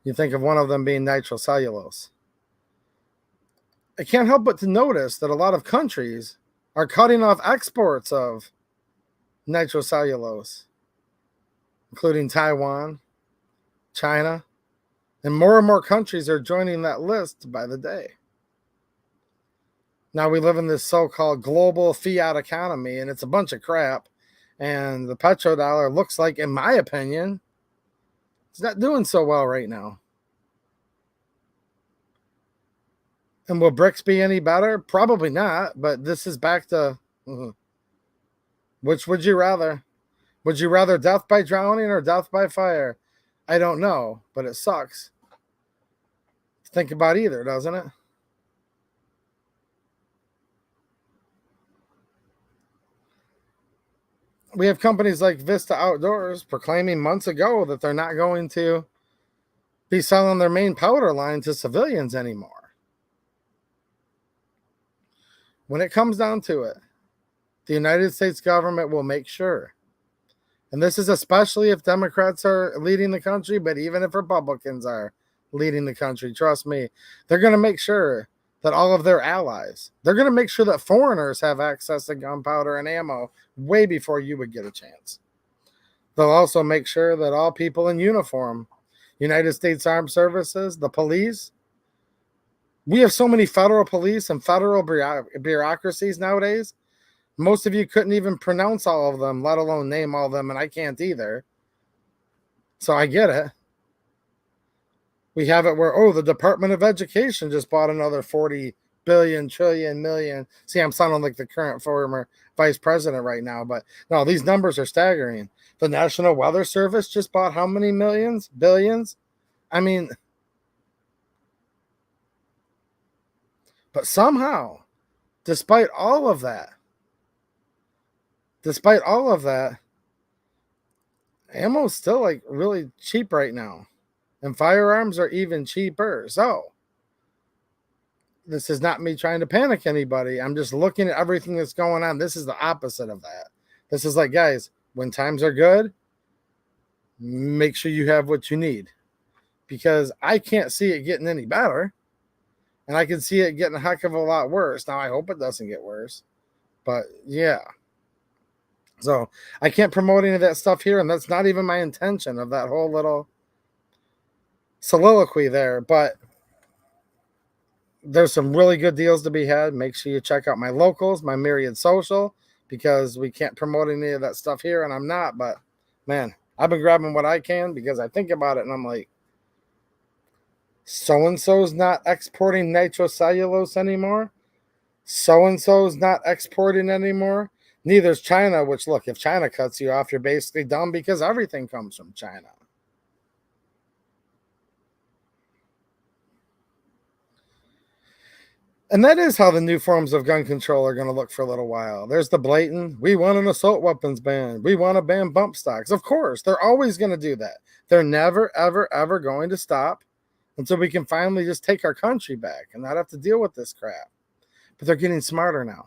Speaker 1: You think of one of them being nitrocellulose. I can't help but to notice that a lot of countries are cutting off exports of nitrocellulose, including Taiwan, China, and more countries are joining that list by the day. Now we live in this so-called global fiat economy, and it's a bunch of crap. And the petrodollar looks like, in my opinion, it's not doing so well right now. And will BRICS be any better? Probably not, but this is back to which would you rather? Would you rather death by drowning or death by fire? I don't know, but it sucks. Think about either, doesn't it? We have companies like Vista Outdoors proclaiming months ago that they're not going to be selling their main powder line to civilians anymore. When it comes down to it, the United States government will make sure, and this is especially if Democrats are leading the country, but even if Republicans are leading the country, trust me, they're going to make sure that all of their allies, they're going to make sure that foreigners have access to gunpowder and ammo way before you would get a chance. They'll also make sure that all people in uniform, United States Armed Services, the police, we have so many federal police and federal bureaucracies nowadays. Most of you couldn't even pronounce all of them, let alone name all of them, and I can't either. So I get it. We have it where, the Department of Education just bought another 40 billion, trillion, million. See, I'm sounding like the current former vice president right now, but no, these numbers are staggering. The National Weather Service just bought how many millions? Billions? I mean, but somehow, despite all of that, ammo is still like really cheap right now. And firearms are even cheaper. So, this is not me trying to panic anybody. I'm just looking at everything that's going on. This is the opposite of that. This is like, guys, when times are good, make sure you have what you need. Because I can't see it getting any better. And I can see it getting a heck of a lot worse. Now, I hope it doesn't get worse. But, yeah. So, I can't promote any of that stuff here. And that's not even my intention of that whole little soliloquy there, but there's some really good deals to be had. Make sure you check out my locals, my Myriad Social, because we can't promote any of that stuff here, and I'm not, but man, I've been grabbing what I can because I think about it and I'm like, so-and-so's not exporting nitrocellulose anymore. So-and-so's not exporting anymore. Neither's China, which, look, if China cuts you off, you're basically dumb because everything comes from China. And that is how the new forms of gun control are going to look for a little while. There's the blatant, we want an assault weapons ban. We want to ban bump stocks. Of course, they're always going to do that. They're never, ever, ever going to stop until we can finally just take our country back and not have to deal with this crap. But they're getting smarter now.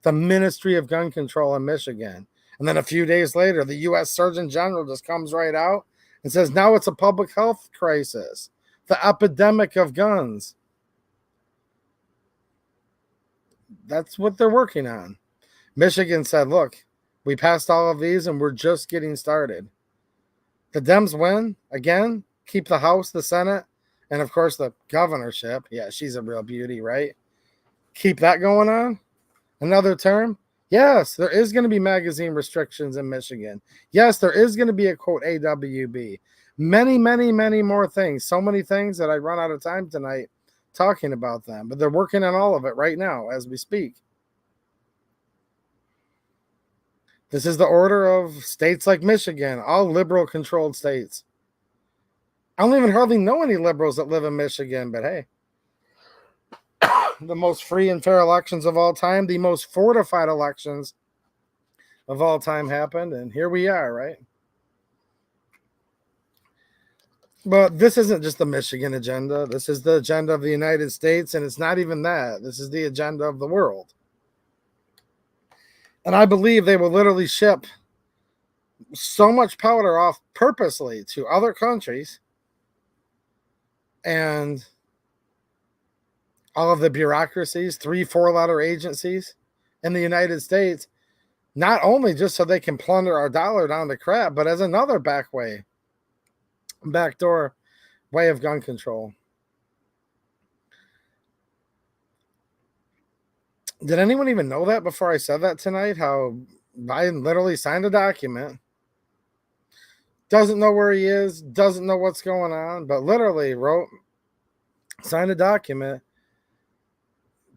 Speaker 1: The Ministry of Gun Control in Michigan. And then a few days later, the U.S. Surgeon General just comes right out and says, now it's a public health crisis. The epidemic of guns. That's what they're working on. Michigan said, look, we passed all of these and we're just getting started. The Dems win, again, keep the House, the Senate, and of course the governorship. Yeah, she's a real beauty, right? Keep that going on. Another term. Yes, there is going to be magazine restrictions in Michigan. Yes, there is going to be a quote AWB. Many, many, many more things. So many things that I run out of time tonight talking about them, but they're working on all of it right now as we speak. This is the order of states like Michigan, all liberal controlled states. I don't even hardly know any liberals that live in Michigan, but hey, the most free and fair elections of all time, the most fortified elections of all time happened, and here we are, right? But this isn't just the Michigan agenda. This is the agenda of the United States, and it's not even that. This is the agenda of the world. And I believe they will literally ship so much powder off purposely to other countries, and all of the bureaucracies, 3-4 letter agencies in the United States, not only just so they can plunder our dollar down to crap, but as another backdoor way of gun control. Did anyone even know that before I said that tonight? How Biden literally signed a document, doesn't know where he is, doesn't know what's going on, but literally signed a document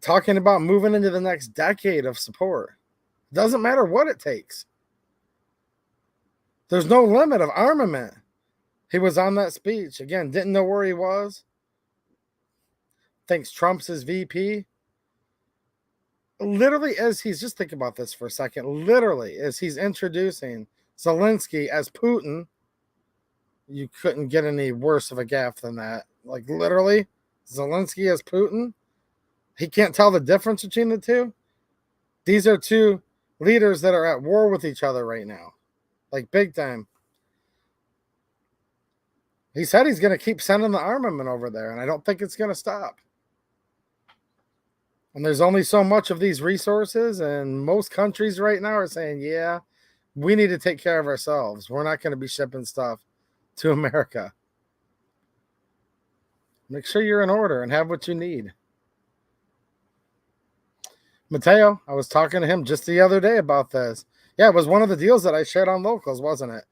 Speaker 1: talking about moving into the next decade of support. Doesn't matter what it takes. There's no limit of armament. He was on that speech. Again, didn't know where he was. Thinks Trump's his VP. Literally, as he's, just think about this for a second, literally, as he's introducing Zelensky as Putin, you couldn't get any worse of a gaffe than that. Like, literally, Zelensky as Putin. He can't tell the difference between the two. These are two leaders that are at war with each other right now. Like, big time. He said he's going to keep sending the armament over there, and I don't think it's going to stop. And there's only so much of these resources, and most countries right now are saying, yeah, we need to take care of ourselves. We're not going to be shipping stuff to America. Make sure you're in order and have what you need. Mateo, I was talking to him just the other day about this. Yeah, it was one of the deals that I shared on Locals, wasn't it?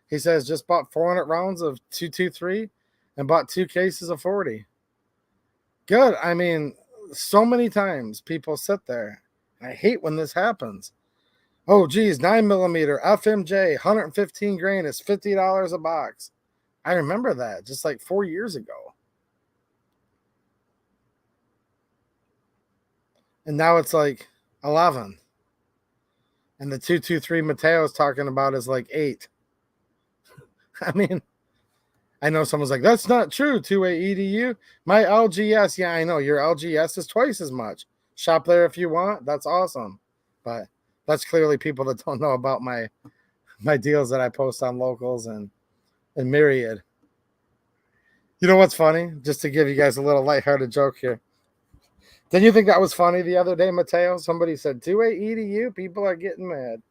Speaker 1: He says just bought 400 rounds of 223 and bought 2 cases of 40. Good. I mean, so many times people sit there. I hate when this happens. Oh, geez, 9mm FMJ, 115 grain is $50 a box. I remember that just like 4 years ago. And now it's like 11. And the 223 Mateo's talking about is like 8. I mean, I know someone's like, that's not true, 2A EDU. My LGS, yeah, I know. Your LGS is twice as much. Shop there if you want. That's awesome. But that's clearly people that don't know about my deals that I post on Locals and Myriad. You know what's funny? Just to give you guys a little lighthearted joke here. Didn't you think that was funny the other day, Mateo? Somebody said 2A EDU, people are getting mad.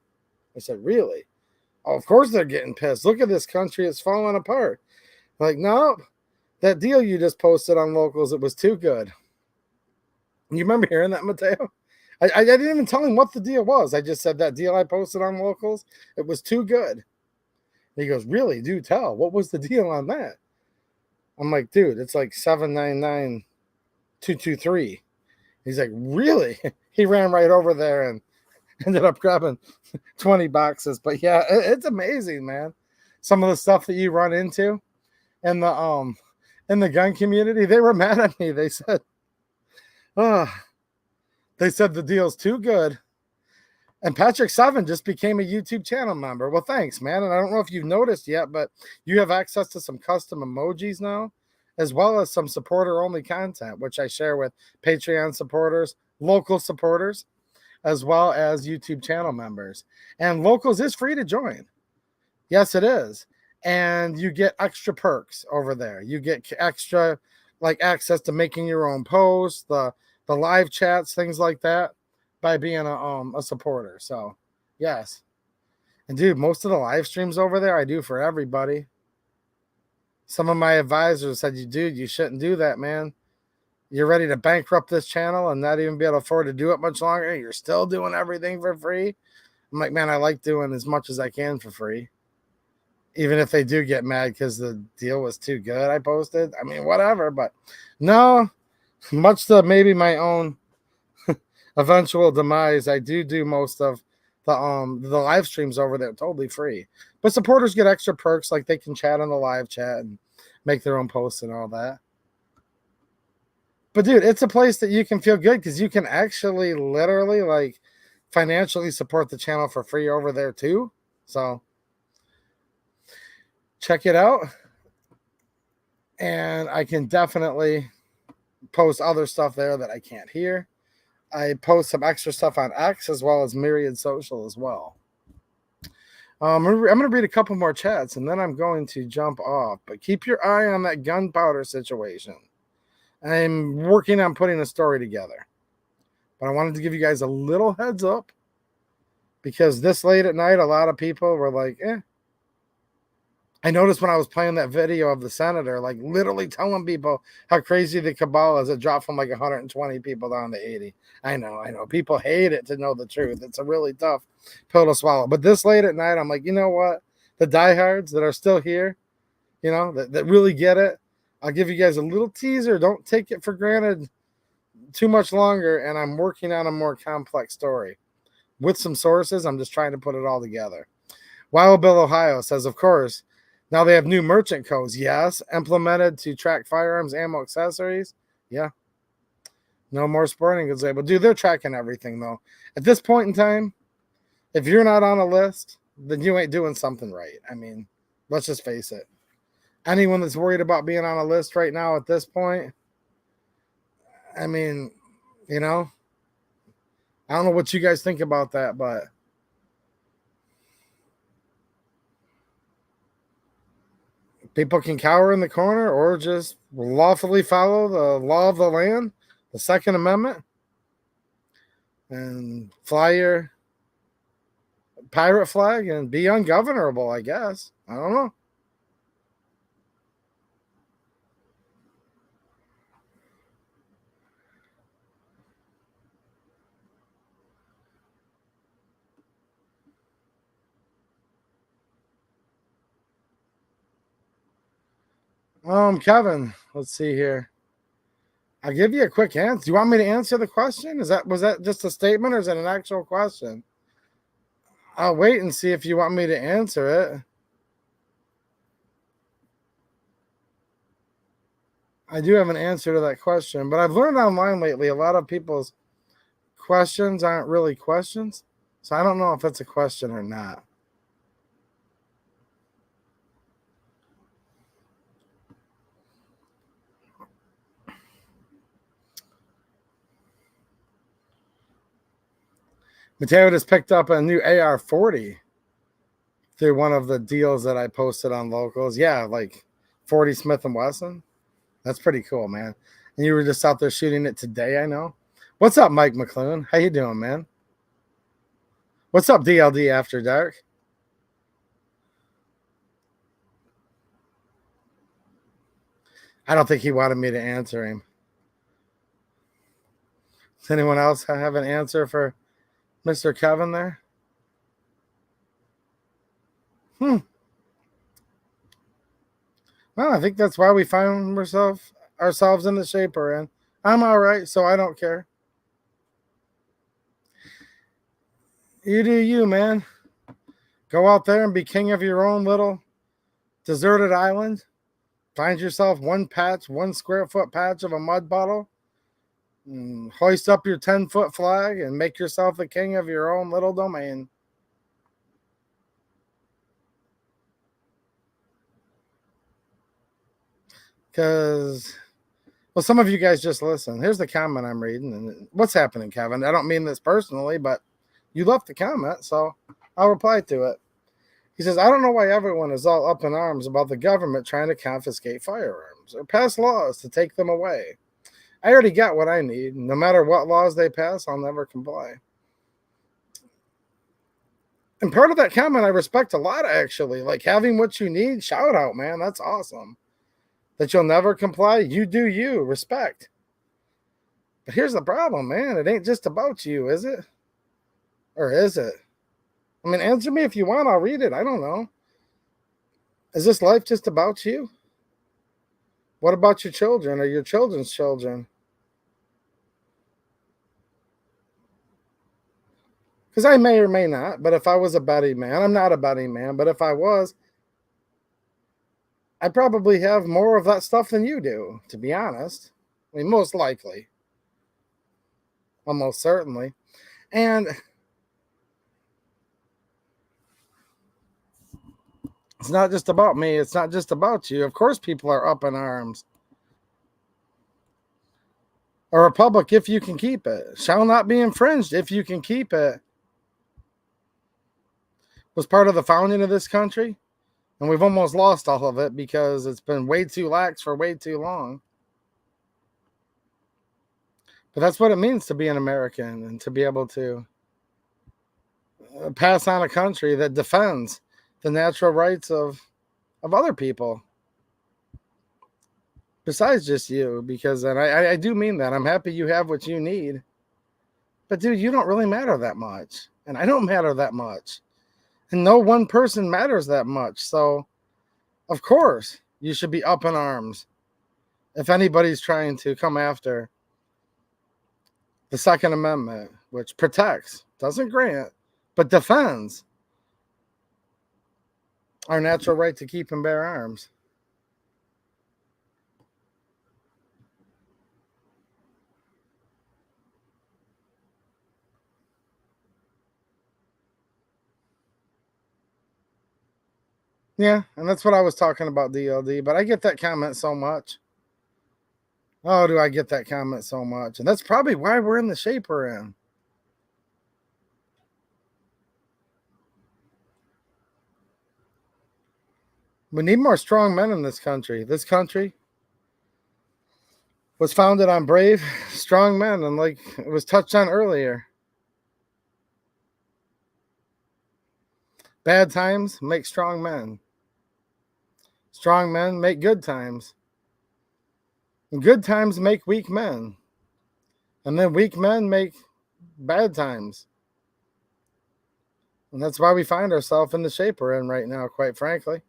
Speaker 1: I said, really? Oh, of course they're getting pissed. Look at this country. It's falling apart. Like, no, that deal you just posted on Locals, it was too good. You remember hearing that, Mateo? I didn't even tell him what the deal was. I just said that deal I posted on Locals, it was too good. And he goes, really? Do tell. What was the deal on that? I'm like, dude, it's like 799,223. He's like, really? He ran right over there and ended up grabbing 20 boxes. But yeah, it's amazing, man. Some of the stuff that you run into in the gun community, they were mad at me. They said, the deal's too good. And Patrick 7 just became a YouTube channel member. Well, thanks, man. And I don't know if you've noticed yet, but you have access to some custom emojis now, as well as some supporter-only content, which I share with Patreon supporters, local supporters, as well as YouTube channel members. And Locals is free to join. Yes, it is. And you get extra perks over there. You get extra, like, access to making your own posts, the live chats, things like that, by being a supporter. So, yes. And, dude, most of the live streams over there I do for everybody. Some of my advisors said, dude, you shouldn't do that, man. You're ready to bankrupt this channel and not even be able to afford to do it much longer. You're still doing everything for free. I'm like, man, I like doing as much as I can for free. Even if they do get mad because the deal was too good, I posted. I mean, whatever. But no, much to maybe my own eventual demise, I do most of the live streams over there totally free. But supporters get extra perks, like they can chat on the live chat and make their own posts and all that. But dude, it's a place that you can feel good because you can actually literally like financially support the channel for free over there too. So check it out. And I can definitely post other stuff there that I can't hear. I post some extra stuff on X as well as Myriad Social as well. I'm going to read a couple more chats and then I'm going to jump off. But keep your eye on that gunpowder situation. I'm working on putting a story together. But I wanted to give you guys a little heads up because this late at night, a lot of people were like, I noticed when I was playing that video of the senator, like literally telling people how crazy the cabal is. It dropped from like 120 people down to 80. I know. People hate it to know the truth. It's a really tough pill to swallow. But this late at night, I'm like, you know what? The diehards that are still here, you know, that really get it. I'll give you guys a little teaser. Don't take it for granted too much longer. And I'm working on a more complex story with some sources. I'm just trying to put it all together. Wild Bill Ohio says, of course, now they have new merchant codes. Yes. Implemented to track firearms, ammo, accessories. Yeah. No more sporting goods label. Dude, they're tracking everything, though. At this point in time, if you're not on a list, then you ain't doing something right. I mean, let's just face it. Anyone that's worried about being on a list right now at this point, I mean, you know, I don't know what you guys think about that, but people can cower in the corner or just lawfully follow the law of the land, the Second Amendment. and fly your pirate flag and be ungovernable, I guess. I don't know. Kevin, let's see here. I'll give you a quick answer. Do you want me to answer the question? Was that just a statement or is it an actual question? I'll wait and see if you want me to answer it. I do have an answer to that question, but I've learned online lately a lot of people's questions aren't really questions. So I don't know if it's a question or not. Mateo just picked up a new AR-40 through one of the deals that I posted on Locals. Yeah, like 40 Smith & Wesson. That's pretty cool, man. And you were just out there shooting it today, I know. What's up, Mike McClune? How you doing, man? What's up, DLD After Dark? I don't think he wanted me to answer him. Does anyone else have an answer for Mr. Kevin there? Well, I think that's why we find ourselves in the shape we're in. I'm all right, so I don't care. You do you, man. Go out there and be king of your own little deserted island. Find yourself one square foot patch of a mud puddle. And hoist up your 10-foot flag and make yourself the king of your own little domain. Because, well, some of you guys just listen. Here's the comment I'm reading. And what's happening, Kevin? I don't mean this personally, but you left the comment, so I'll reply to it. He says, I don't know why everyone is all up in arms about the government trying to confiscate firearms or pass laws to take them away. I already got what I need. No matter what laws they pass, I'll never comply. And part of that comment I respect a lot, actually. Like having what you need, shout out, man. That's awesome. That you'll never comply, you do you. Respect. But here's the problem, man. It ain't just about you, is it? Or is it? I mean, answer me if you want. I'll read it. I don't know. Is this life just about you? What about your children or your children's children? Because I may or may not, but if I was a betting man, I'm not a betting man, but if I was, I probably have more of that stuff than you do, to be honest. I mean, most likely. Almost certainly. And it's not just about me. It's not just about you. Of course, people are up in arms. A republic, if you can keep it, shall not be infringed if you can keep it. Was part of the founding of this country, and we've almost lost all of it because it's been way too lax for way too long. But that's what it means to be an American and to be able to pass on a country that defends the natural rights of other people besides just you, because and I do mean that. I'm happy you have what you need. But dude, you don't really matter that much. And I don't matter that much. And no one person matters that much. So, of course, you should be up in arms if anybody's trying to come after the Second Amendment, which protects, doesn't grant, but defends our natural right to keep and bear arms. Yeah, and that's what I was talking about, DLD, but I get that comment so much. Oh, do I get that comment so much? And that's probably why we're in the shape we're in. We need more strong men in this country. This country was founded on brave, strong men, and like it was touched on earlier, Bad times make strong men. Strong men make good times. And good times make weak men. And then weak men make bad times. And that's why we find ourselves in the shape we're in right now, quite frankly.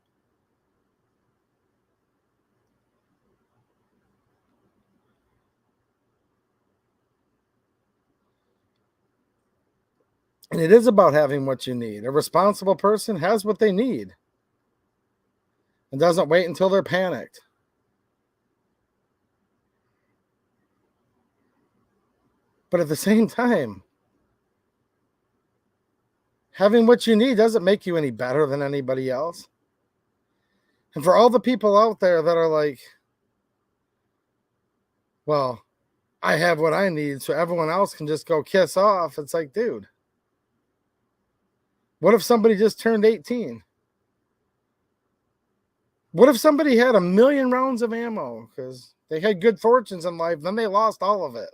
Speaker 1: And it is about having what you need. A responsible person has what they need and doesn't wait until they're panicked. But at the same time, having what you need doesn't make you any better than anybody else. And for all the people out there that are like, well, I have what I need, so everyone else can just go kiss off. It's like, dude, what if somebody just turned 18? What if somebody had 1 million rounds of ammo because they had good fortunes in life, then they lost all of it?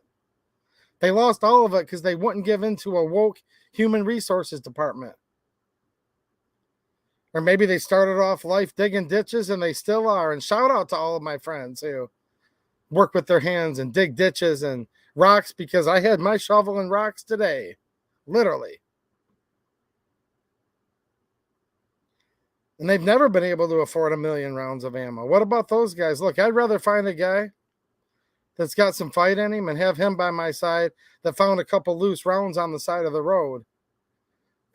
Speaker 1: They lost all of it because they wouldn't give in to a woke human resources department. Or maybe they started off life digging ditches and they still are. And shout out to all of my friends who work with their hands and dig ditches and rocks, because I had my shovel and rocks today. Literally. And they've never been able to afford 1 million rounds of ammo. What about those guys? Look, I'd rather find a guy that's got some fight in him and have him by my side that found a couple loose rounds on the side of the road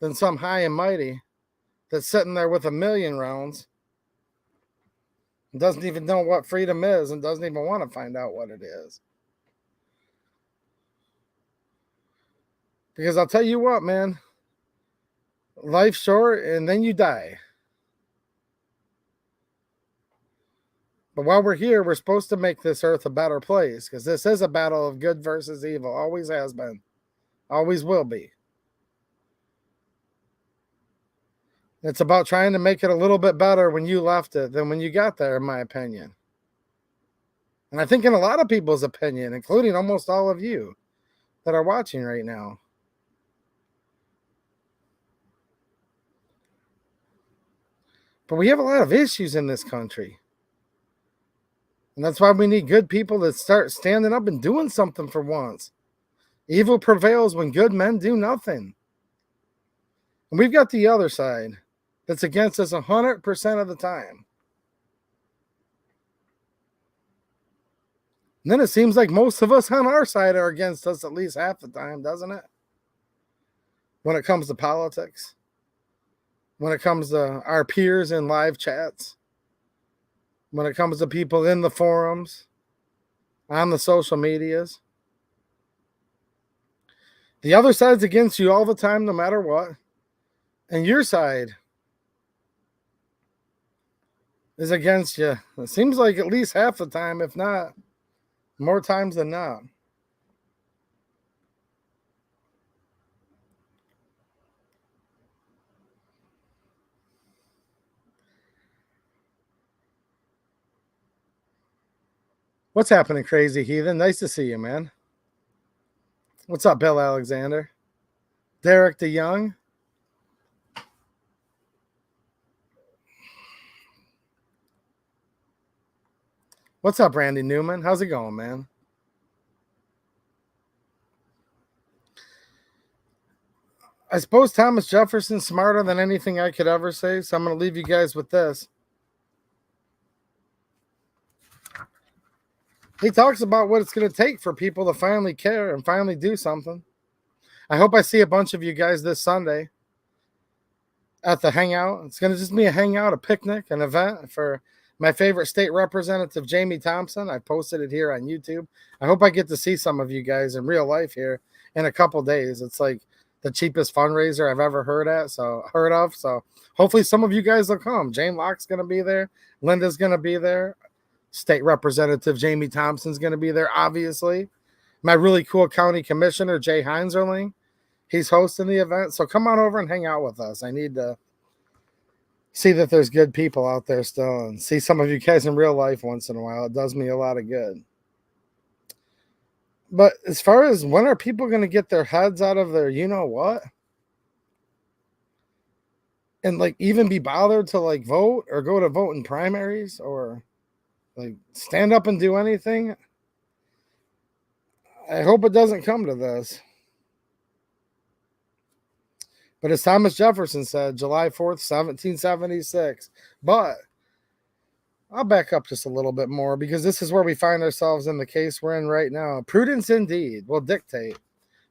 Speaker 1: than some high and mighty that's sitting there with 1 million rounds and doesn't even know what freedom is and doesn't even want to find out what it is. Because I'll tell you what, man, life's short and then you die. But while we're here, we're supposed to make this earth a better place, because this is a battle of good versus evil. Always has been. Always will be. It's about trying to make it a little bit better when you left it than when you got there, in my opinion. And I think in a lot of people's opinion, including almost all of you that are watching right now. But we have a lot of issues in this country. And that's why we need good people that start standing up and doing something for once. Evil prevails when good men do nothing. And we've got the other side that's against us 100% of the time. And then it seems like most of us on our side are against us at least half the time, doesn't it? When it comes to politics. When it comes to our peers in live chats. When it comes to people in the forums, on the social medias. The other side's against you all the time, no matter what. And your side is against you. It seems like at least half the time, if not more times than not. What's happening, Crazy Heathen? Nice to see you, man. What's up, Bill Alexander? Derek DeYoung? What's up, Randy Newman? How's it going, man? I suppose Thomas Jefferson's smarter than anything I could ever say, so I'm going to leave you guys with this. He talks about what it's going to take for people to finally care and finally do something. I hope I see a bunch of you guys this Sunday at the hangout. It's going to just be a hangout, a picnic, an event for my favorite state representative, Jamie Thompson. I posted it here on YouTube. I hope I get to see some of you guys in real life here in a couple days. It's like the cheapest fundraiser I've ever heard of. So hopefully some of you guys will come. Jane Locke's going to be there. Linda's going to be there. State Representative Jamie Thompson's going to be there, obviously. My really cool county commissioner, Jay Heinzerling, he's hosting the event. So come on over and hang out with us. I need to see that there's good people out there still and see some of you guys in real life once in a while. It does me a lot of good. But as far as when are people going to get their heads out of their you-know-what? and like even be bothered to like vote or go to vote in primaries or like stand up and do anything. I hope it doesn't come to this. But as Thomas Jefferson said, July 4th, 1776. But I'll back up just a little bit more because this is where we find ourselves in the case we're in right now. Prudence indeed will dictate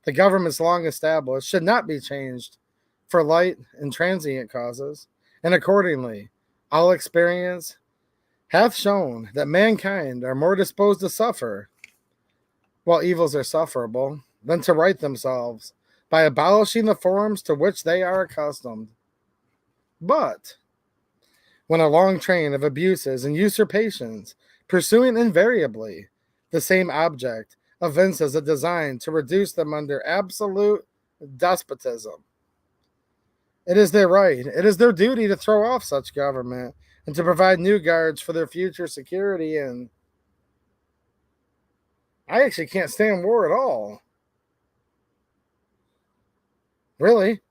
Speaker 1: the government's long established should not be changed for light and transient causes. And accordingly, all experience hath shown that mankind are more disposed to suffer while evils are sufferable than to right themselves by abolishing the forms to which they are accustomed. But when a long train of abuses and usurpations, pursuing invariably the same object, evinces a design to reduce them under absolute despotism, it is their right, it is their duty to throw off such government and to provide new guards for their future security. And I actually can't stand war at all. Really.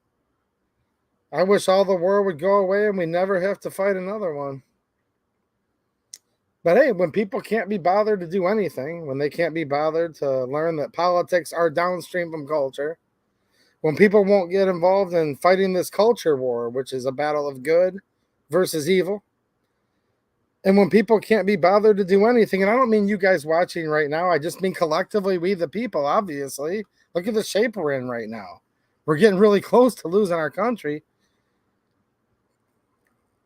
Speaker 1: I wish all the war would go away and we never have to fight another one. But hey, when people can't be bothered to do anything, when they can't be bothered to learn that politics are downstream from culture, when people won't get involved in fighting this culture war, which is a battle of good versus evil, and when people can't be bothered to do anything, and I don't mean you guys watching right now, I just mean collectively we the people, obviously. Look at the shape we're in right now. We're getting really close to losing our country.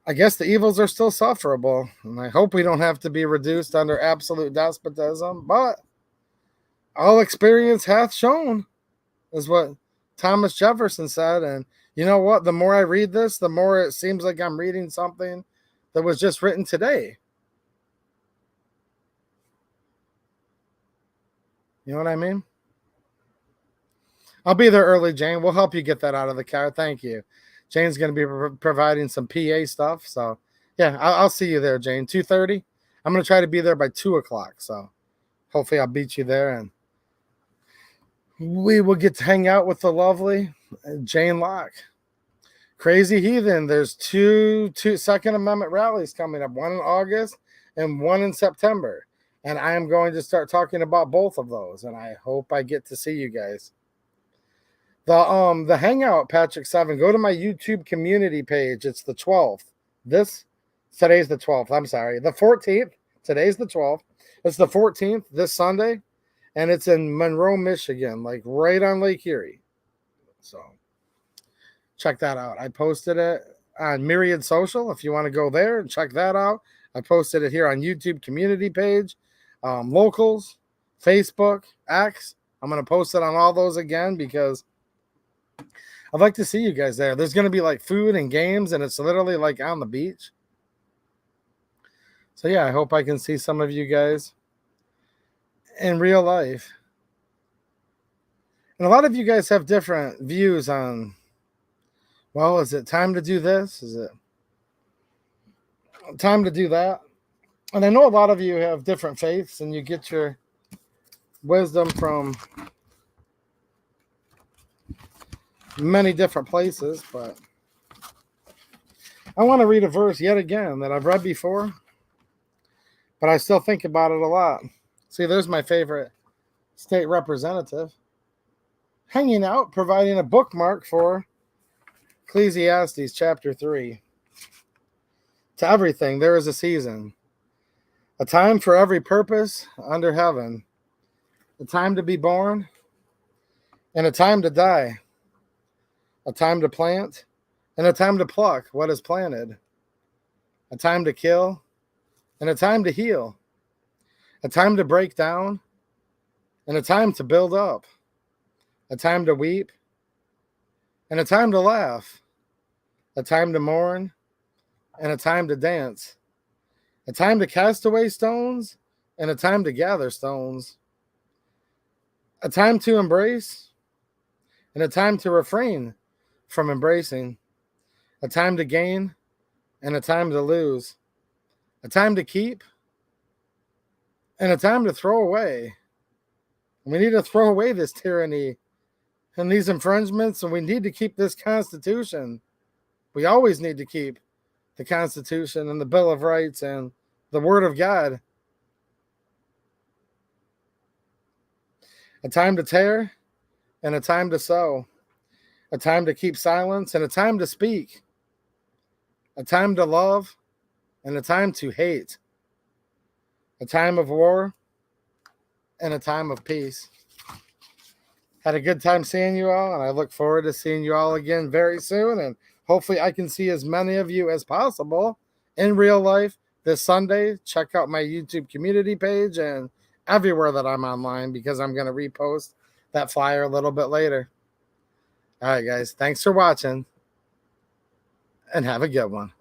Speaker 1: I guess the evils are still sufferable, and I hope we don't have to be reduced under absolute despotism, but all experience hath shown is what Thomas Jefferson said. And you know what? The more I read this, the more it seems like I'm reading something that was just written today. You know what I mean? I'll be there early, Jane. We'll help you get that out of the car. Thank you. Jane's going to be providing some PA stuff. So, yeah, I'll see you there, Jane. 2:30. I'm going to try to be there by 2 o'clock. So, hopefully I'll beat you there. And we will get to hang out with the lovely Jane Locke. Crazy Heathen. There's two Second Amendment rallies coming up. One in August and one in September. And I am going to start talking about both of those. And I hope I get to see you guys. The Hangout, Patrick 7, go to my YouTube community page. It's the 12th. Today's the 12th. I'm sorry. The 14th. Today's the 12th. It's the 14th this Sunday. And it's in Monroe, Michigan, like right on Lake Erie. So check that out. I posted it on Myriad Social if you want to go there and check that out. I posted it here on YouTube community page, locals, Facebook, X. I'm going to post it on all those again because I'd like to see you guys there. There's going to be like food and games, and it's literally like on the beach. So yeah, I hope I can see some of you guys in real life. And a lot of you guys have different views on, well, is it time to do this? Is it time to do that? And I know a lot of you have different faiths and you get your wisdom from many different places, but I want to read a verse yet again that I've read before, but I still think about it a lot. See, there's my favorite state representative hanging out, providing a bookmark for Ecclesiastes chapter 3. To everything there is a season, a time for every purpose under heaven, a time to be born and a time to die, a time to plant and a time to pluck what is planted, a time to kill and a time to heal, a time to break down and a time to build up, a time to weep and a time to laugh, a time to mourn and a time to dance, a time to cast away stones and a time to gather stones, a time to embrace and a time to refrain from embracing, a time to gain and a time to lose, a time to keep and a time to throw away. We need to throw away this tyranny and these infringements, and we need to keep this Constitution. We always need to keep the Constitution and the Bill of Rights and the Word of God. A time to tear and a time to sow. A time to keep silence and a time to speak. A time to love and a time to hate. A time of war and a time of peace. Had a good time seeing you all, and I look forward to seeing you all again very soon. And hopefully I can see as many of you as possible in real life this Sunday. Check out my YouTube community page and everywhere that I'm online, because I'm going to repost that flyer a little bit later. All right, guys. Thanks for watching, and have a good one.